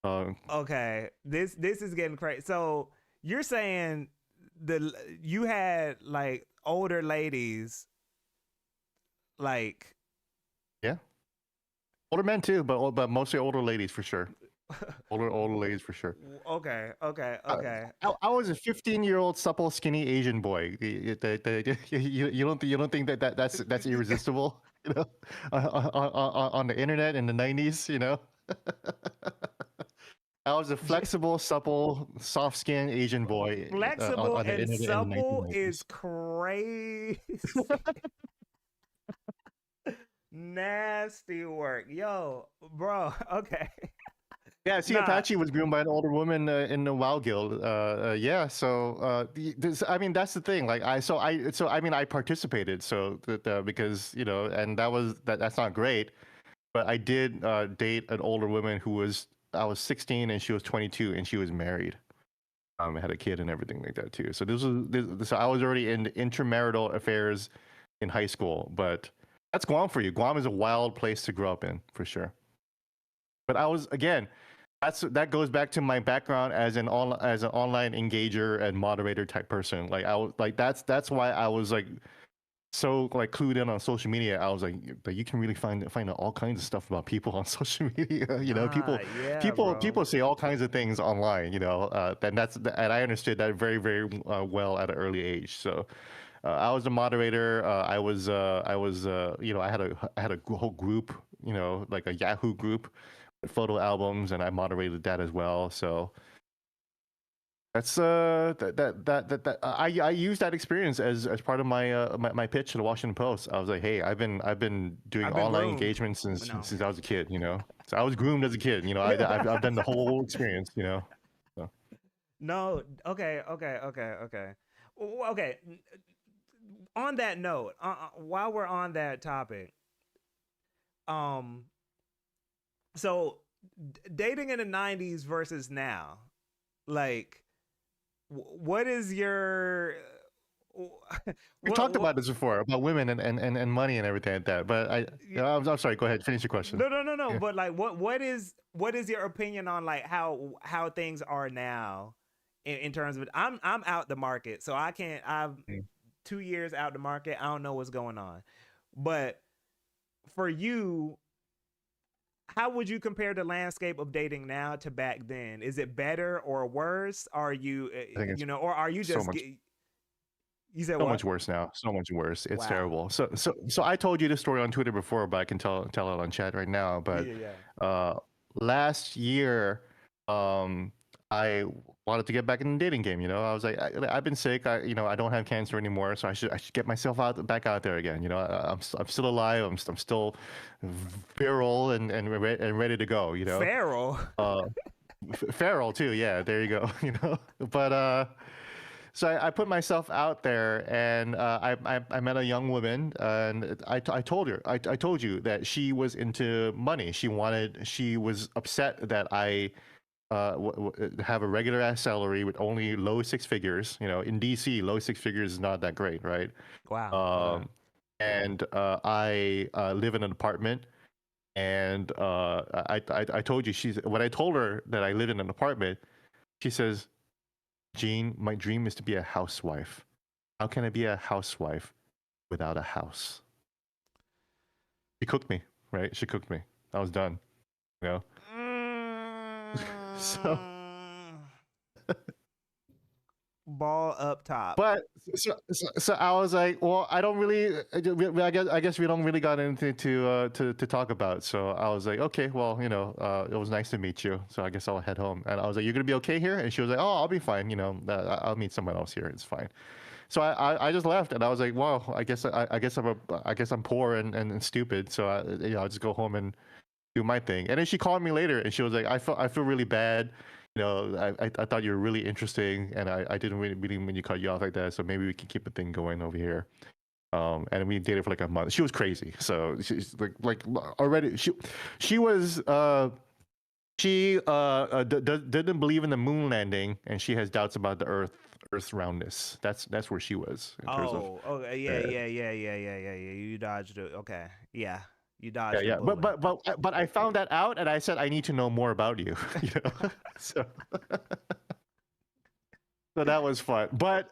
Um, okay. This is getting crazy. So you're saying you had like older ladies, like yeah, older men too, but mostly older ladies for sure. Older ladies for sure. I was a 15-year-old supple, skinny Asian boy. You don't think that's irresistible? You know, on the internet in the 90s. You know, I was a flexible, supple, soft-skinned Asian boy Flexible on the and internet in the supple is 1990s. crazy. Nasty work. Yo, bro. Okay. Yeah, see, Nah. Apache was groomed by an older woman in the WoW guild. Yeah, so I mean, that's the thing. Like, I participated. So because and that's not great. But I did date an older woman I was 16 and she was 22 and she was married. Had a kid and everything like that too. So so I was already in intramarital affairs in high school. But that's Guam for you. Guam is a wild place to grow up in for sure. But I was again. that goes back to my background as an online engager and moderator type person. Like I was like that's why I was like so like clued in on social media. I was like, you can really find out all kinds of stuff about people on social media. You know, Yeah, bro. people say all kinds of things online. You know, and I understood that very well at an early age. So. I was a moderator. I was you know, I had a whole group, you know, like a Yahoo group with photo albums, and I moderated that as well. So that's I used that experience as part of my, my pitch to the Washington Post. I was like, hey, I've been doing I've been online groomed. engagement since No. I was a kid. You know, so I was groomed as a kid. You know, I've done the whole experience. You know. So. No. Okay. Okay. Okay. Okay. Okay. On that note, while we're on that topic, um, so dating in the '90s versus now, like, what is your We've talked what about this before about women and money and everything like that. But I'm sorry. Go ahead. Finish your question. no. Yeah. But like, what is your opinion on like how things are now in terms of I'm out the market, so I can't. I'm Mm. 2 years out the market. I don't know what's going on, but for you, how would you compare the landscape of dating now to back then? Is it better or worse? Are you, I think it's or are you so just much you said so what? much worse now. So much worse. It's Wow. terrible. So I told you this story on Twitter before, but I can tell it on chat right now. Yeah, But yeah, yeah. uh, last year, um, I wanted to get back in the dating game. You know, I was like, I've been sick. I don't have cancer anymore, so I should get myself back out there again. You know, I'm still alive. I'm still virile and ready to go. You know, Feral. uh, feral too. Yeah, there you go. You know, but so I put myself out there, and I met a young woman, and I told her, I told you that she was into money. She was upset that I have a regular ass salary with only low six figures. You know, in DC, low six figures is not that great, right? Wow. Okay. Um, and I live in an apartment. And I told you, when I told her that I live in an apartment, she says, Gene, my dream is to be a housewife. How can I be a housewife without a house? She cooked me, right? She cooked me. I was done, you know? So, Mm, ball up top. but so I was like, well, I don't really. I guess we don't really got anything to talk about. So I was like, okay, well, it was nice to meet you. So I guess I'll head home. And I was like, you're gonna be okay here? And she was like, oh, I'll be fine. You know, I'll meet someone else here. It's fine. So I just left, and I was like, well, I guess I'm poor and stupid. So I'll just go home and do my thing. And then she called me later, and she was like, I feel really bad. You know, I thought you were really interesting, and I didn't really mean to cut you off like that. So maybe we can keep a thing going over here. And we dated for like a month. She was crazy. So she's like already she was didn't believe in the moon landing, and she has doubts about the Earth's roundness. That's where she was in terms of. Oh, okay. Yeah. You dodged it. Okay. Yeah. You dodged a Yeah. bullet. But I found that out, and I said I need to know more about you. You know, so so that was fun. But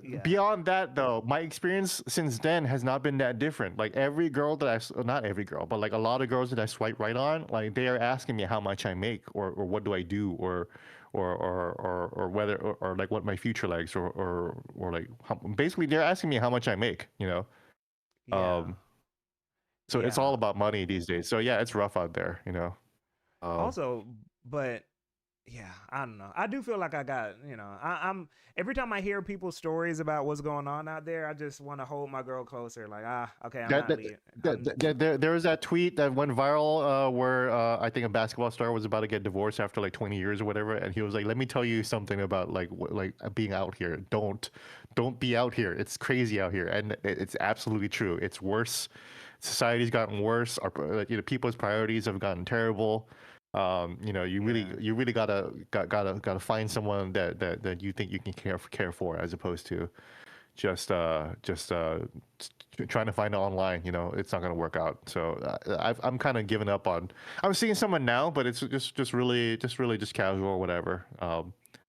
Yeah. beyond that, though, my experience since then has not been that different. Like every girl that not every girl, but like a lot of girls that I swipe right on, like they are asking me how much I make, or what do I do, or whether or like what my future likes, or like basically they're asking me how much I make. You know. Yeah. So it's Yeah. all about money these days. So yeah, it's rough out there, you know. Um, Also, but yeah, I don't know. I do feel like I got, I'm every time I hear people's stories about what's going on out there, I just want to hold my girl closer. Like, okay, I'm that, not that, leaving. I'm there was that tweet that went viral where I think a basketball star was about to get divorced after like 20 years or whatever, and he was like, "Let me tell you something about like being out here. Don't be out here. It's crazy out here," and it's absolutely true. It's worse. Society's gotten worse. People's priorities have gotten terrible. You really gotta find someone that you think you can care for, as opposed to trying to find it online, it's not gonna work out. So I'm kind of giving up on. I'm seeing someone now, but it's just really just casual or whatever.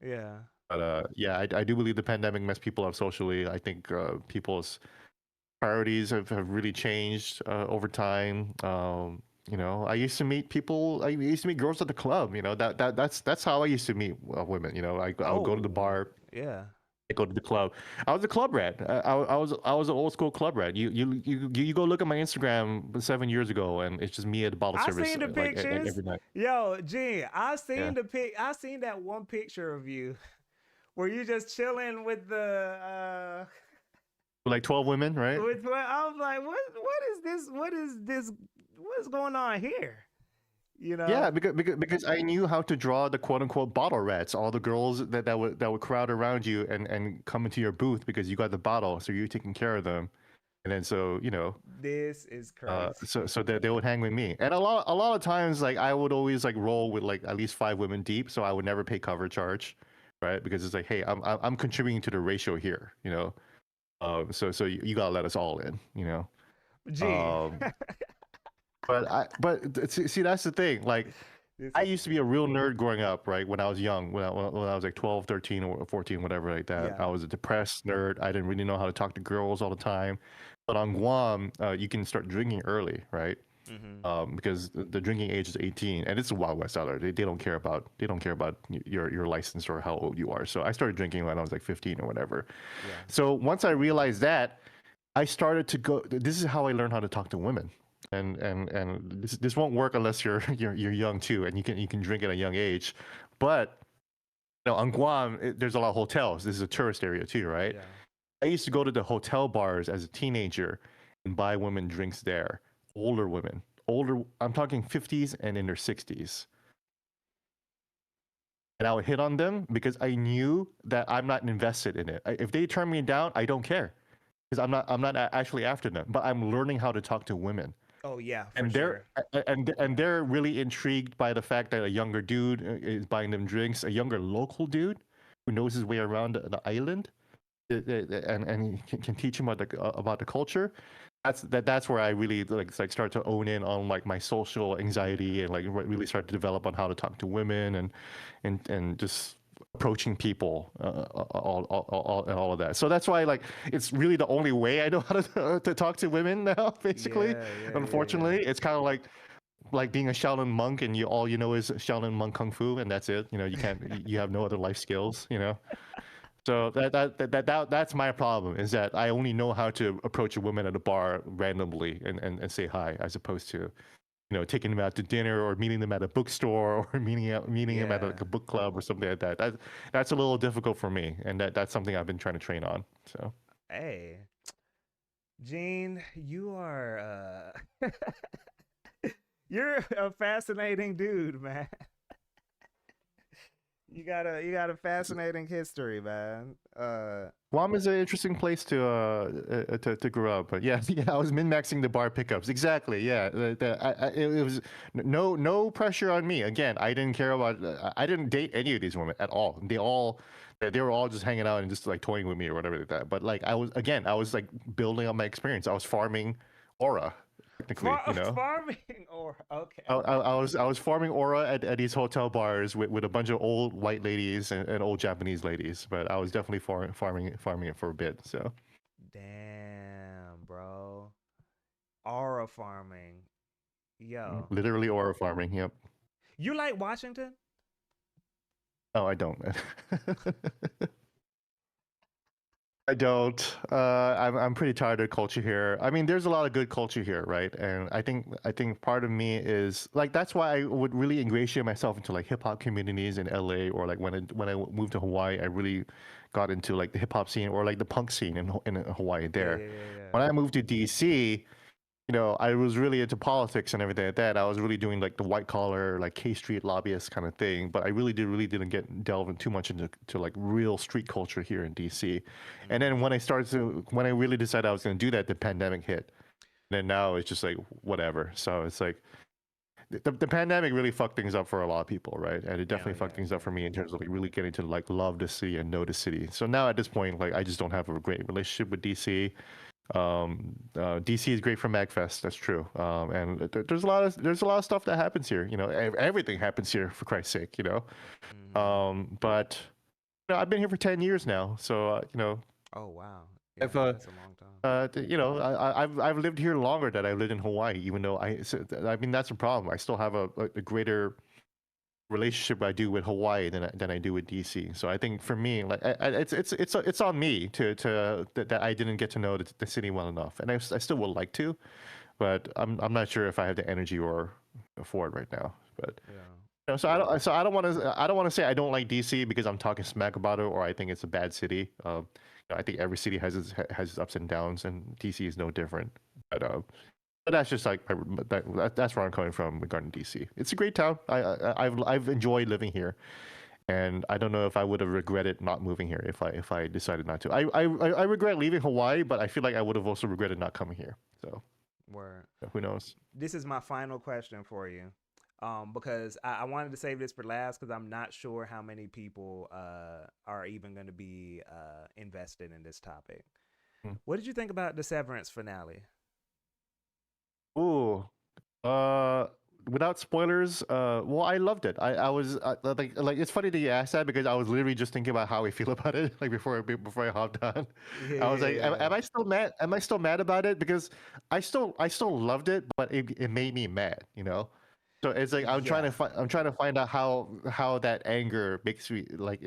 Yeah. But yeah, I do believe the pandemic messed people up socially. I think people's priorities have really changed over time. I used to meet people. I used to meet girls at the club. That's how I used to meet women. I would go to the Oh, bar, yeah. I go to the club. I was a club rat. I was an old school club rat. You go look at my Instagram 7 years ago, and it's just me at the bottle I service seen the like pictures. every night. Yo, Gene, Yeah, I seen that one picture of you where you just chilling with the like 12 women, right? with I was like, what is this? What is going on here? You Yeah, know? because I knew how to draw the quote unquote bottle rats, all the girls that would crowd around you and come into your booth because you got the bottle, so you're taking care of them, and then so This is crazy. so they would hang with me, and a lot of times like I would always like roll with like at least 5 women deep, so I would never pay cover charge, right? Because it's like, hey, I'm contributing to the ratio here, so you gotta let us all in, Gene. um, but see that's the thing, like This I is used to be a real nerd growing up, right? When I was young, when I was like 12, 13, or 14, whatever like that. yeah. I was a depressed nerd. I didn't really know how to talk to girls all the time. But on Guam, you can start drinking early, right? Mm-hmm. Because the drinking age is 18, and it's the Wild West out there. They don't care about your license or how old you are. So I started drinking when I was like 15 or whatever. Yeah. So once I realized that, I started to go. This is how I learned how to talk to women. And this won't work unless you're young too, and you can drink at a young age. But on Guam, there's a lot of hotels. This is a tourist area too, right? Yeah. I used to go to the hotel bars as a teenager and buy women drinks there. Older women, older. I'm talking 50s and in their 60s. And I would hit on them because I knew that I'm not invested in it. If they turn me down, I don't care because I'm not actually after them. But I'm learning how to talk to women. Oh yeah, for And they're sure. and they're really intrigued by the fact that a younger dude is buying them drinks, a younger local dude who knows his way around the island, and he can teach him about the culture. That's where I really like start to own in on like my social anxiety and like really start to develop on how to talk to women and just approaching people, and all of that. So that's why like it's really the only way I know how to talk to women now. Basically, Yeah, yeah, yeah, yeah. unfortunately, it's kind of like being a Shaolin monk and all you know is Shaolin monk kung fu and that's it. You have no other life skills. So that's my problem is that I only know how to approach a woman at a bar randomly and say hi as opposed to taking them out to dinner or meeting them at a bookstore or meeting them at like Yeah. a book club or something like that. That's a little difficult for me, and that's something I've been trying to train on. So Hey, Gene, you are you're a fascinating dude, man. You got a fascinating history, man. Guam is an interesting place to grow up, but yeah, yeah, I was min maxing the bar pickups exactly. Yeah, it was no pressure on me. Again, I didn't care about. I didn't date any of these women at all. They were all just hanging out and just like toying with me or whatever like that. But like I was like building on my experience. I was farming aura technically. Farming or I, okay. I, I was farming aura at these hotel bars with a bunch of old white ladies and old Japanese ladies, but I was definitely farming it for a bit. So Damn, bro. Aura farming. Yo. literally aura farming. Yep. You like Washington? No, I don't. I don't. I'm pretty tired of culture here. I mean, there's a lot of good culture here, right? And I think part of me is like that's why I would really ingratiate myself into like hip hop communities in LA or like when I moved to Hawaii, I really got into like the hip hop scene or like the punk scene in Hawaii Yeah, there. yeah, yeah, yeah. When I moved to DC, I was really into politics and everything like that. I was really doing like the white collar, like K Street lobbyist kind of thing. But I really didn't delve in too much into like real street culture here in DC. And then Mm. when I really decided I was going to do that, the pandemic hit. And then now it's just like whatever. So it's like the pandemic really fucked things up for a lot of people, right? And it definitely fucked things up yeah. for me in terms of like really getting to like love the city and know the city. So now at this point, like I just don't have a great relationship with DC. DC is great for MagFest, that's true. And there's a lot of stuff that happens here. You know, everything happens here for Christ's sake. You know, but you know, I've been here for 10 years now, so you know, Oh wow. Yeah, I've that's a long time. you know, I've lived here longer than I lived in Hawaii, even though I mean that's a problem. I still have a greater relationship I do with Hawaii than I do with DC. So I think for me, like it's on me that I didn't get to know the city well enough, and I still would like to, but I'm not sure if I have the energy or for it right now. But Yeah. you know, so I don't want to say I don't like DC because I'm talking smack about it or I think it's a bad city. You know, I think every city has its ups and downs, and DC is no different. But that's just like that's where I'm coming from regarding DC. It's a great town. I've enjoyed living here, and I don't know if I would have regretted not moving here if I decided not to. I regret leaving Hawaii, but I feel like I would have also regretted not coming here. So Word. who knows? This is my final question for you. Because I wanted to save this for last because I'm not sure how many people are even going to be invested in this topic. Hmm. What did you think about the Severance finale? Ooh, uh, without spoilers, well, I loved it. I was like it's funny that you asked that because I was literally just thinking about how I feel about it like before I hopped on. I was like, am Yeah. I still mad? Am I still mad about it? Because I still loved it, but it made me mad, you know. So it's like Yeah. I'm trying to find out how that anger makes me like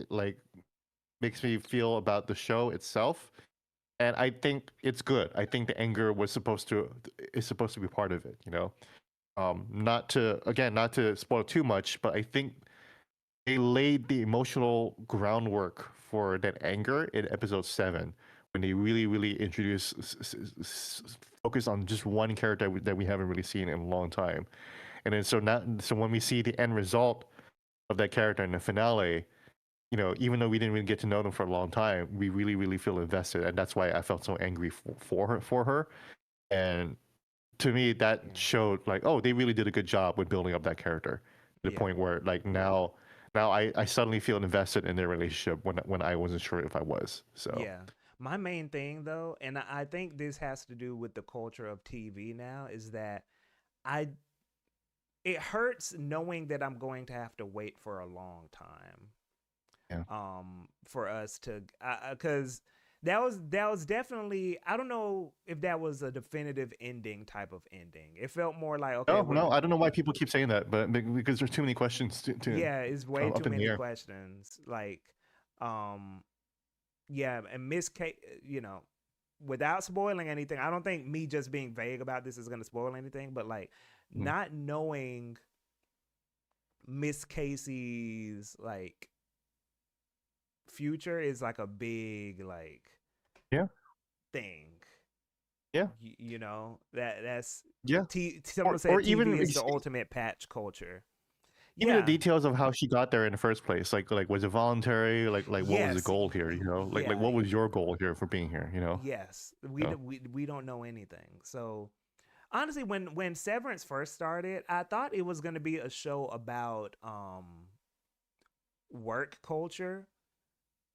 makes me feel about the show itself. And I think it's good. I think the anger was supposed to is supposed to be part of it, you know. Not to spoil too much, but I think they laid the emotional groundwork for that anger in episode 7 when they really introduce focus on just one character that we haven't really seen in a long time. And then so when we see the end result of that character in the finale, you know, even though we didn't really get to know them for a long time, we really feel invested, and that's why I felt so angry for her. And to me, that Yeah. showed like, oh, they really did a good job with building up that character to the Yeah. point where like now I suddenly feel invested in their relationship when I wasn't sure if I was. So Yeah. My main thing though, and I think this has to do with the culture of TV now, is that I it hurts knowing that I'm going to have to wait for a long time yeah. for us to cuz that was definitely, I don't know if that was a definitive ending type of ending. It felt more like, okay, No, we're no, I don't know why people keep saying that, but because there's too many questions to yeah, it's way too up in the many air. questions. Like, um, yeah, and Miss K, you know, without spoiling anything, I don't think me just being vague about this is going to spoil anything, but like Mm. not knowing Miss Casey's like future is like a big like Yeah, thing. yeah, You know, that's yeah. someone Or said TV is the ultimate patch culture. even the Yeah. details of how she got there in the first place, like was it voluntary? Like what was the Yes. goal here? You know, like Yeah. what was your goal here for being here? You know. Yes. So, We don't know anything. So honestly, when Severance first started, I thought it was going to be a show about work culture,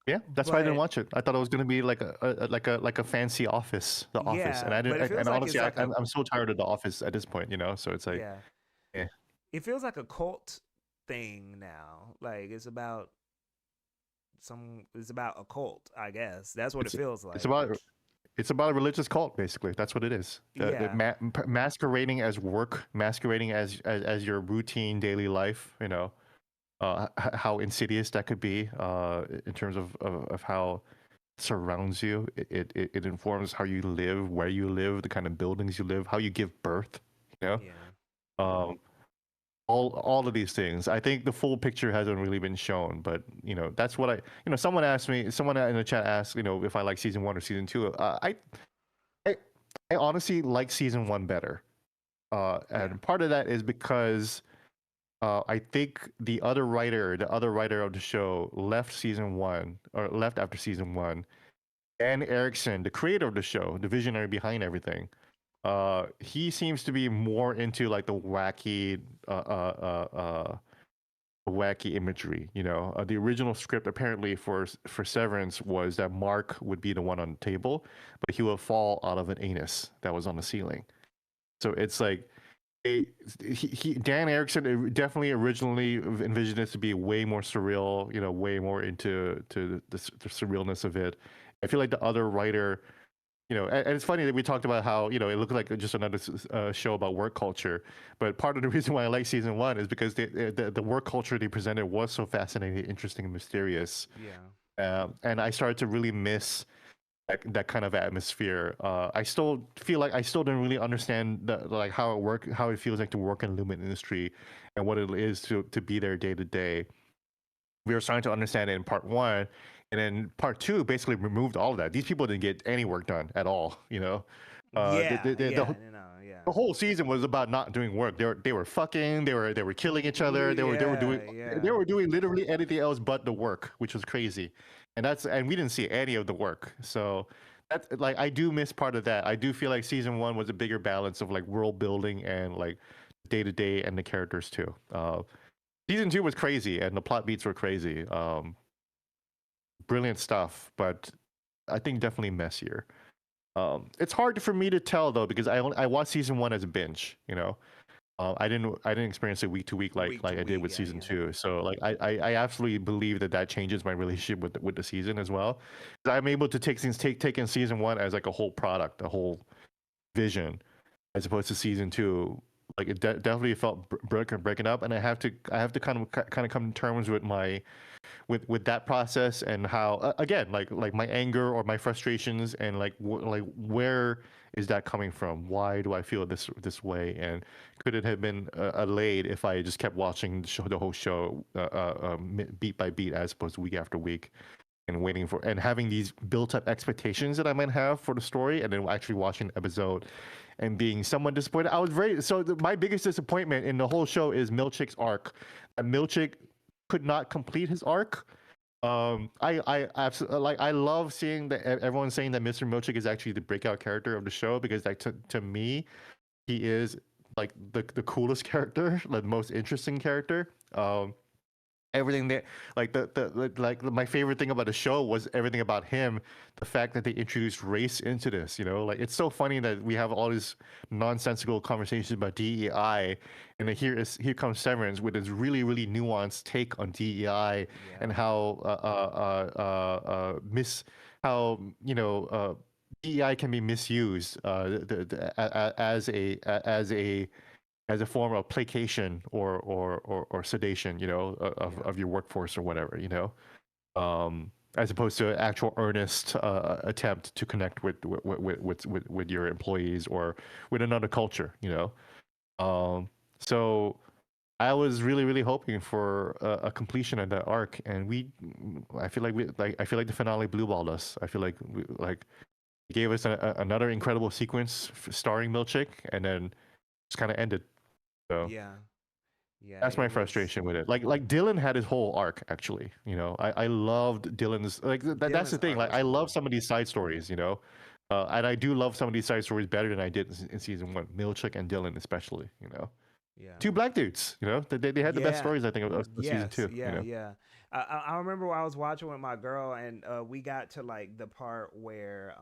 yeah, that's why I didn't but watch it. I thought it was gonna be like a fancy Office, The Office, and yeah, I but it didn't. feels And like it's honestly, like a I'm so tired of The Office at this point. You know, so it's like, yeah, yeah, it feels like a cult thing now. Like it's about a cult, I guess. That's what it it's feels it's like. about it's about a religious cult basically. That's what it is. Yeah. Masquerading as work, masquerading as your routine daily life. You know, how insidious that could be in terms of how it surrounds you. It informs how you live, where you live, the kind of buildings you live, how you give birth. You know, Yeah. um, all of these things. I think the full picture hasn't really been shown, but you know that's what I. You know, someone in the chat asked, you know, if I like season 1 or season 2. I I honestly like season 1 better, Yeah. and part of that is because I think the other writer of the show, left season 1 or left after season 1. Dan Erickson, the creator of the show, the visionary behind everything, he seems to be more into like the wacky imagery. You know, the original script apparently for Severance was that Mark would be the one on the table, but he would fall out of an anus that was on the ceiling. So it's like Dan Erickson definitely originally envisioned this to be way more surreal. You know, way more into the surrealness of it. I feel like the other writer, you know, and it's funny that we talked about how, you know, it looked like just another show about work culture, but part of the reason why I like season one is because the work culture they presented was so fascinating, interesting, and mysterious. Yeah. And I started to really miss that kind of atmosphere. I still feel like I still don't really understand like how it feels like to work in the Lumen industry, and what it is to be there day to day. We were starting to understand it in part one, and then part two basically removed all of that. These people didn't get any work done at all. You know, Yeah. Yeah. You know. Yeah. the whole season was about not doing work. They were fucking. They were killing each other. Yeah. They were doing literally anything else but the work, which was crazy. And we didn't see any of the work. So that's like I do miss part of that. I do feel like season one was a bigger balance of like world building and like day to day and the characters too. Season two was crazy and the plot beats were crazy. Brilliant stuff, but I think definitely messier. It's hard for me to tell though because I watched season one as a binge. You know, I didn't experience it week to week Week like to I did week. with Yeah. season Yeah. two. So like I absolutely believe that changes my relationship with the season as well. 'Cause I'm able to take in season one as like a whole product, a whole vision, as opposed to season two. Like it definitely felt breaking up, and I have to kind of come to terms with my with that process and how again like my anger or my frustrations and like like where is that coming from? Why do I feel this way? And could it have been allayed if I just kept watching the whole show beat by beat as opposed to week after week? And waiting for and having these built up expectations that I might have for the story, and then actually watching the episode and being somewhat disappointed. I was very my biggest disappointment in the whole show is Milchick's arc. That Milchick could not complete his arc. I absolutely like. I love seeing that everyone saying that Mr. Milchick is actually the breakout character of the show because, like, to me, he is like the coolest character, like the most interesting character. Everything that like like my favorite thing about the show was everything about him, the fact that they introduced race into this, you know, like it's so funny that we have all these nonsensical conversations about DEI, and then here comes Severance with this really nuanced take on DEI and Yeah. how how you know DEI can be misused as a form of placation or sedation, you know, Yeah. of your workforce or whatever, you know, as opposed to an actual earnest attempt to connect with your employees or with another culture, you know. So I was really hoping for a completion of that arc, and I feel like the finale blueballed us. I feel like gave us another incredible sequence starring Milchick, and then just kind of ended. So Yeah. Yeah. that's my It was. frustration with it. Like Dylan had his whole arc actually. You know, I loved Dylan's like that's the Dylan's thing. arc Like was I love cool. some of these side stories. You know, and I do love some of these side stories better than I did in season one. Milchick and Dylan especially. You know, Yeah. two black dudes. You know, they had the best Yeah. stories I think of season Yes. two. You Yeah. know. Yeah. I remember when I was watching with my girl, and we got to like the part where,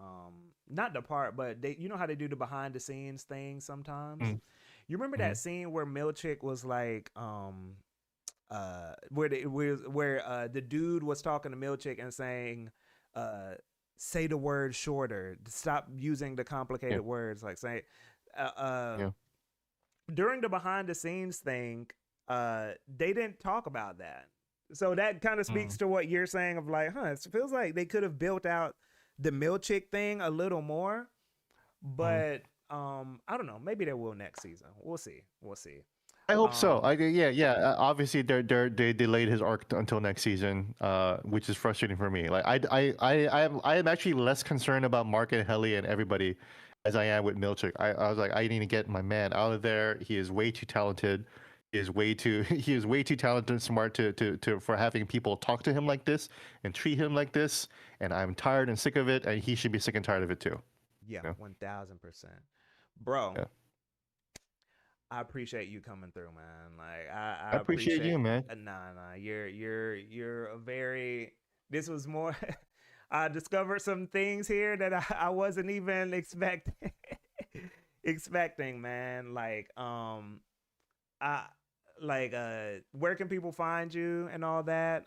not the part, but they, you know how they do the behind the scenes thing sometimes. You remember Mm-hmm. that scene where Milchick was like, where the dude was talking to Milchick and saying, uh, say the word shorter, stop using the Yeah. complicated words, like say, uh, uh, Yeah. during the behind the scenes thing, they didn't talk about that. So that kind of Mm-hmm. speaks to what you're saying of like, huh, it feels like they could have built out the Milchick thing a little more, but I don't know, maybe they will next season. We'll see. We'll see. I hope so. Um, Yeah. Obviously, they delayed his arc until next season, which is frustrating for me. Like I am actually less concerned about Mark and Helly and everybody as I am with Milchick. I was like, I need to get my man out of there. He is way too talented. He is way too he is way too talented and smart to for having people talk to him like this and treat him like this. And I'm tired and sick of it. And he should be sick and tired of it too. yeah, You know? 1000%. bro. Yeah. I appreciate you coming through, man. Like I I appreciate appreciate. you, man. Nah. You're a very. This was more. I discovered some things here that I wasn't even expecting, man. I where can people find you and all that?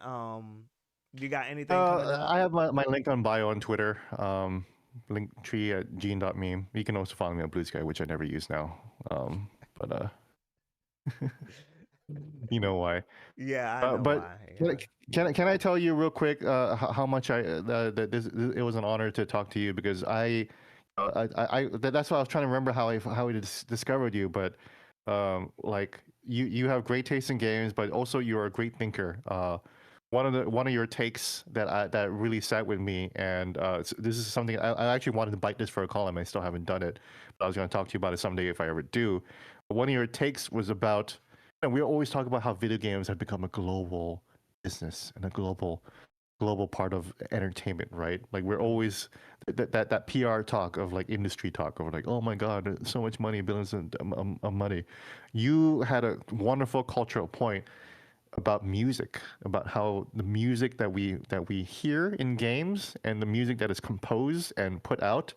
You got anything coming up? I have my link on bio on Twitter. Linktree at gene.meme. You can also follow me on Blue Sky, which I never use now. But you know why. Yeah, I know But why. can, Yeah. can I tell you real quick how much it was an honor to talk to you because that's why I was trying to remember how I discovered you. But like you have great taste in games, but also you're a great thinker. One of your takes that really sat with me, and this is something I actually wanted to bite this for a column. I still haven't done it, but I was going to talk to you about it someday if I ever do. But one of your takes was about, and we always talk about how video games have become a global business and a global part of entertainment, right? Like we're always that PR talk of like industry talk of like, oh my God, so much money, billions of money. You had a wonderful cultural point about music, about how the music that we hear in games and the music that is composed and put out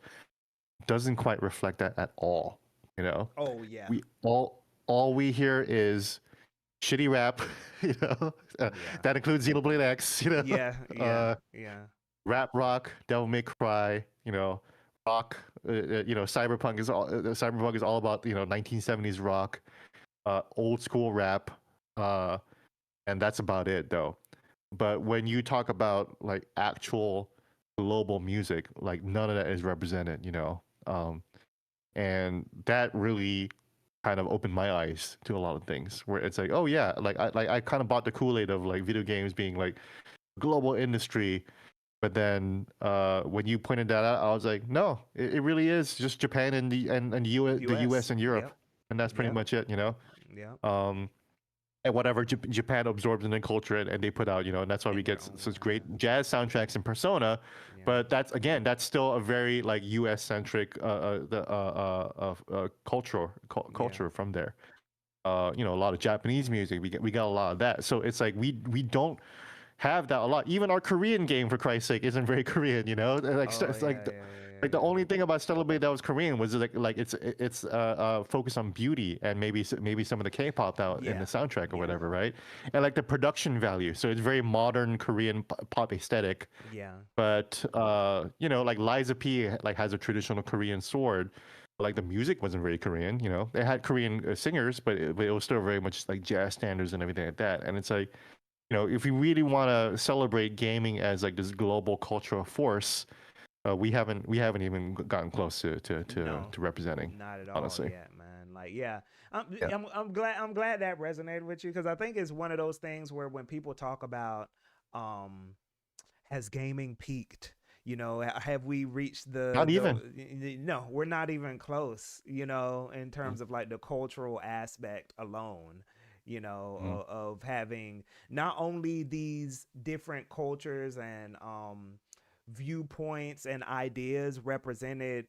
doesn't quite reflect that at all. You know, Oh yeah. we all we hear is shitty rap. You know, Yeah. that includes Xenoblade X. You know, Yeah. uh, Yeah. rap rock, Devil May Cry. You know, rock. Cyberpunk is all about 1970s rock, old school rap. Uh, and that's about it though. But when you talk about like actual global music, like none of that is represented, and that really kind of opened my eyes to a lot of things. Where it's like, oh yeah, I kind of bought the Kool Aid of like video games being like global industry, but then when you pointed that out, I was like, no, it really is just Japan and the US and Europe, Yep. and that's pretty Yep. much it, Yep. and whatever Japan absorbs in the culture and they put out, and that's why we In their get own such way. great jazz soundtracks in Persona. Yeah. But that's still a very like U.S. centric culture from there. A lot of Japanese music. We got a lot of that. So it's like we don't have that a lot. Even our Korean game, for Christ's sake, isn't very Korean. Oh It's yeah. like the only thing about Stellar Blade that was Korean was like it's focused on beauty and maybe some of the K-pop out in the soundtrack or whatever, right? And like the production value, so it's very modern Korean pop aesthetic. Yeah. But like Liza P like has a traditional Korean sword. Like the music wasn't very Korean, They had Korean singers, but it was still very much like jazz standards and everything like that. And it's like, if we really want to celebrate gaming as like this global cultural force, we haven't even gotten close to representing, Not at all honestly. yet, man. Like, yeah, Yeah. I'm glad that resonated with you because I think it's one of those things where when people talk about, has gaming peaked? Have we reached Not even. no, we're not even close. In terms of like the cultural aspect alone. Of having not only these different cultures and viewpoints and ideas represented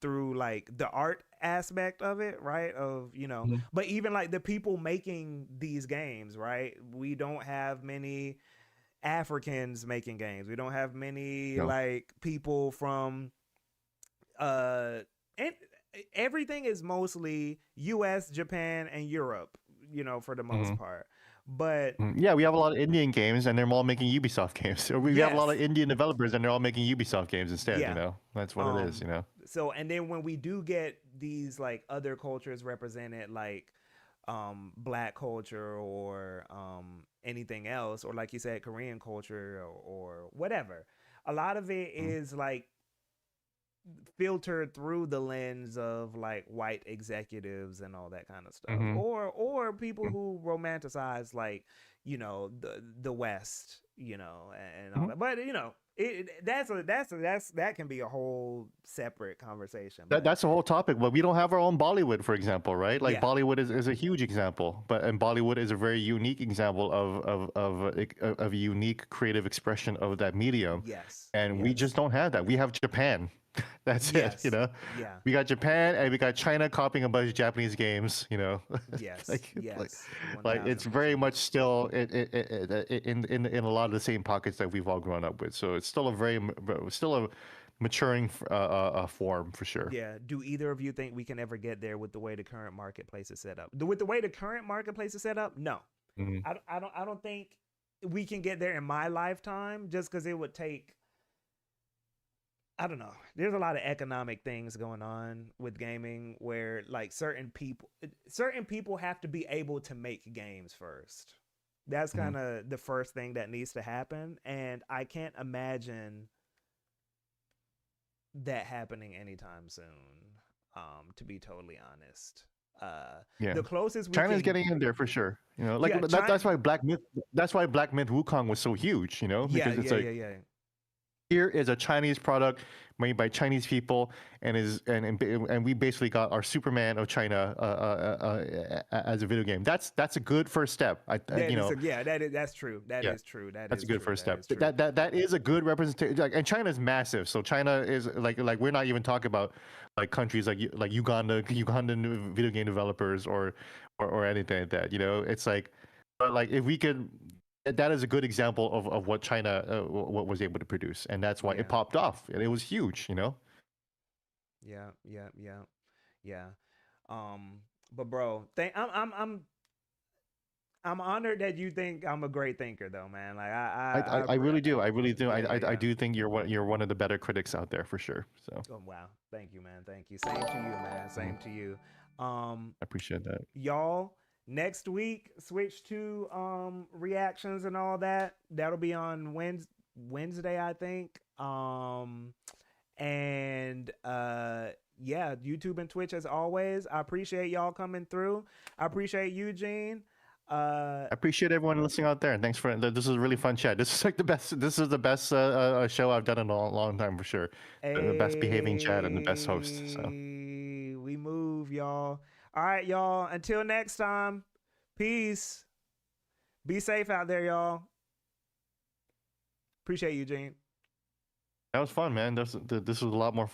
through like the art aspect of it, right? But even like the people making these games, right? We don't have many Africans making games. We don't have many like people from and everything is mostly US, Japan, and Europe, for the most part. But yeah, we have a lot of Indian games and they're all making Ubisoft games. Or we have a lot of Indian developers and they're all making Ubisoft games instead, That's what it is, So and then when we do get these like other cultures represented, like black culture or anything else, or like you said, Korean culture or whatever, a lot of it is like filtered through the lens of like white executives and all that kind of stuff, or people who romanticize like the West, and all that. But that can be a whole separate conversation. That's the whole topic. But we don't have our own Bollywood, for example, right? Like Bollywood is a huge example, and Bollywood is a very unique example of a unique creative expression of that medium. Yes, and we just don't have that. We have Japan. That's it. Yes. You know, Yeah. we got Japan and we got China copying a bunch of Japanese games. You know, Yes. like Yes. it's 1000%. very much still in a lot of the same pockets that we've all grown up with. So it's still still a maturing form for sure. Yeah. Do either of you think we can ever get there with the way the current marketplace is set up? With the way the current marketplace is set up, no. Mhm. I don't think we can get there in my lifetime, just because it would take, I don't know. There's a lot of economic things going on with gaming where like certain people have to be able to make games first. That's Mhm. kind of the first thing that needs to happen, and I can't imagine that happening anytime soon. To be totally honest, Yeah. the closest we China's can, getting in there for sure. You know, like yeah, that's why Black Myth. That's why Black Myth Wukong was so huge. You know, yeah, because it's yeah, like yeah, yeah, here is a Chinese product made by Chinese people, and we basically got our Superman of China as a video game. That's a good first step. that is, yeah, that's true. That Yeah, is true. That that's a is good true. first That step. is true. That is a good representation. Like, and China is massive, so China is like we're not even talking about like countries like Ugandan video game developers or anything like that. You know, it's like, but like if we could, that is a good example of what China what was able to produce, and that's why Yeah, it popped off, and it was huge. You know. yeah, yeah, yeah, yeah. Um, but bro, I'm honored that you think I'm a great thinker, though, man. Like I really do. I really do. yeah, I yeah. do think you're one of the better critics out there for sure. So Oh wow, thank you, man. Thank you. Same to you, man. Same to you. I appreciate that. Y'all, next week switch to reactions and all that. That'll be on Wednesday, I think. And yeah, YouTube and Twitch as always. I appreciate y'all coming through. I appreciate Eugene. I appreciate everyone listening out there, and thanks for this. Is a really fun chat. This is like the best. This is the best show I've done in a long time for sure. The best behaving chat and the best host. So We move, y'all. All right, y'all. Until next time, peace. Be safe out there, y'all. Appreciate you, Gene. that was fun, man. This was a lot more fun.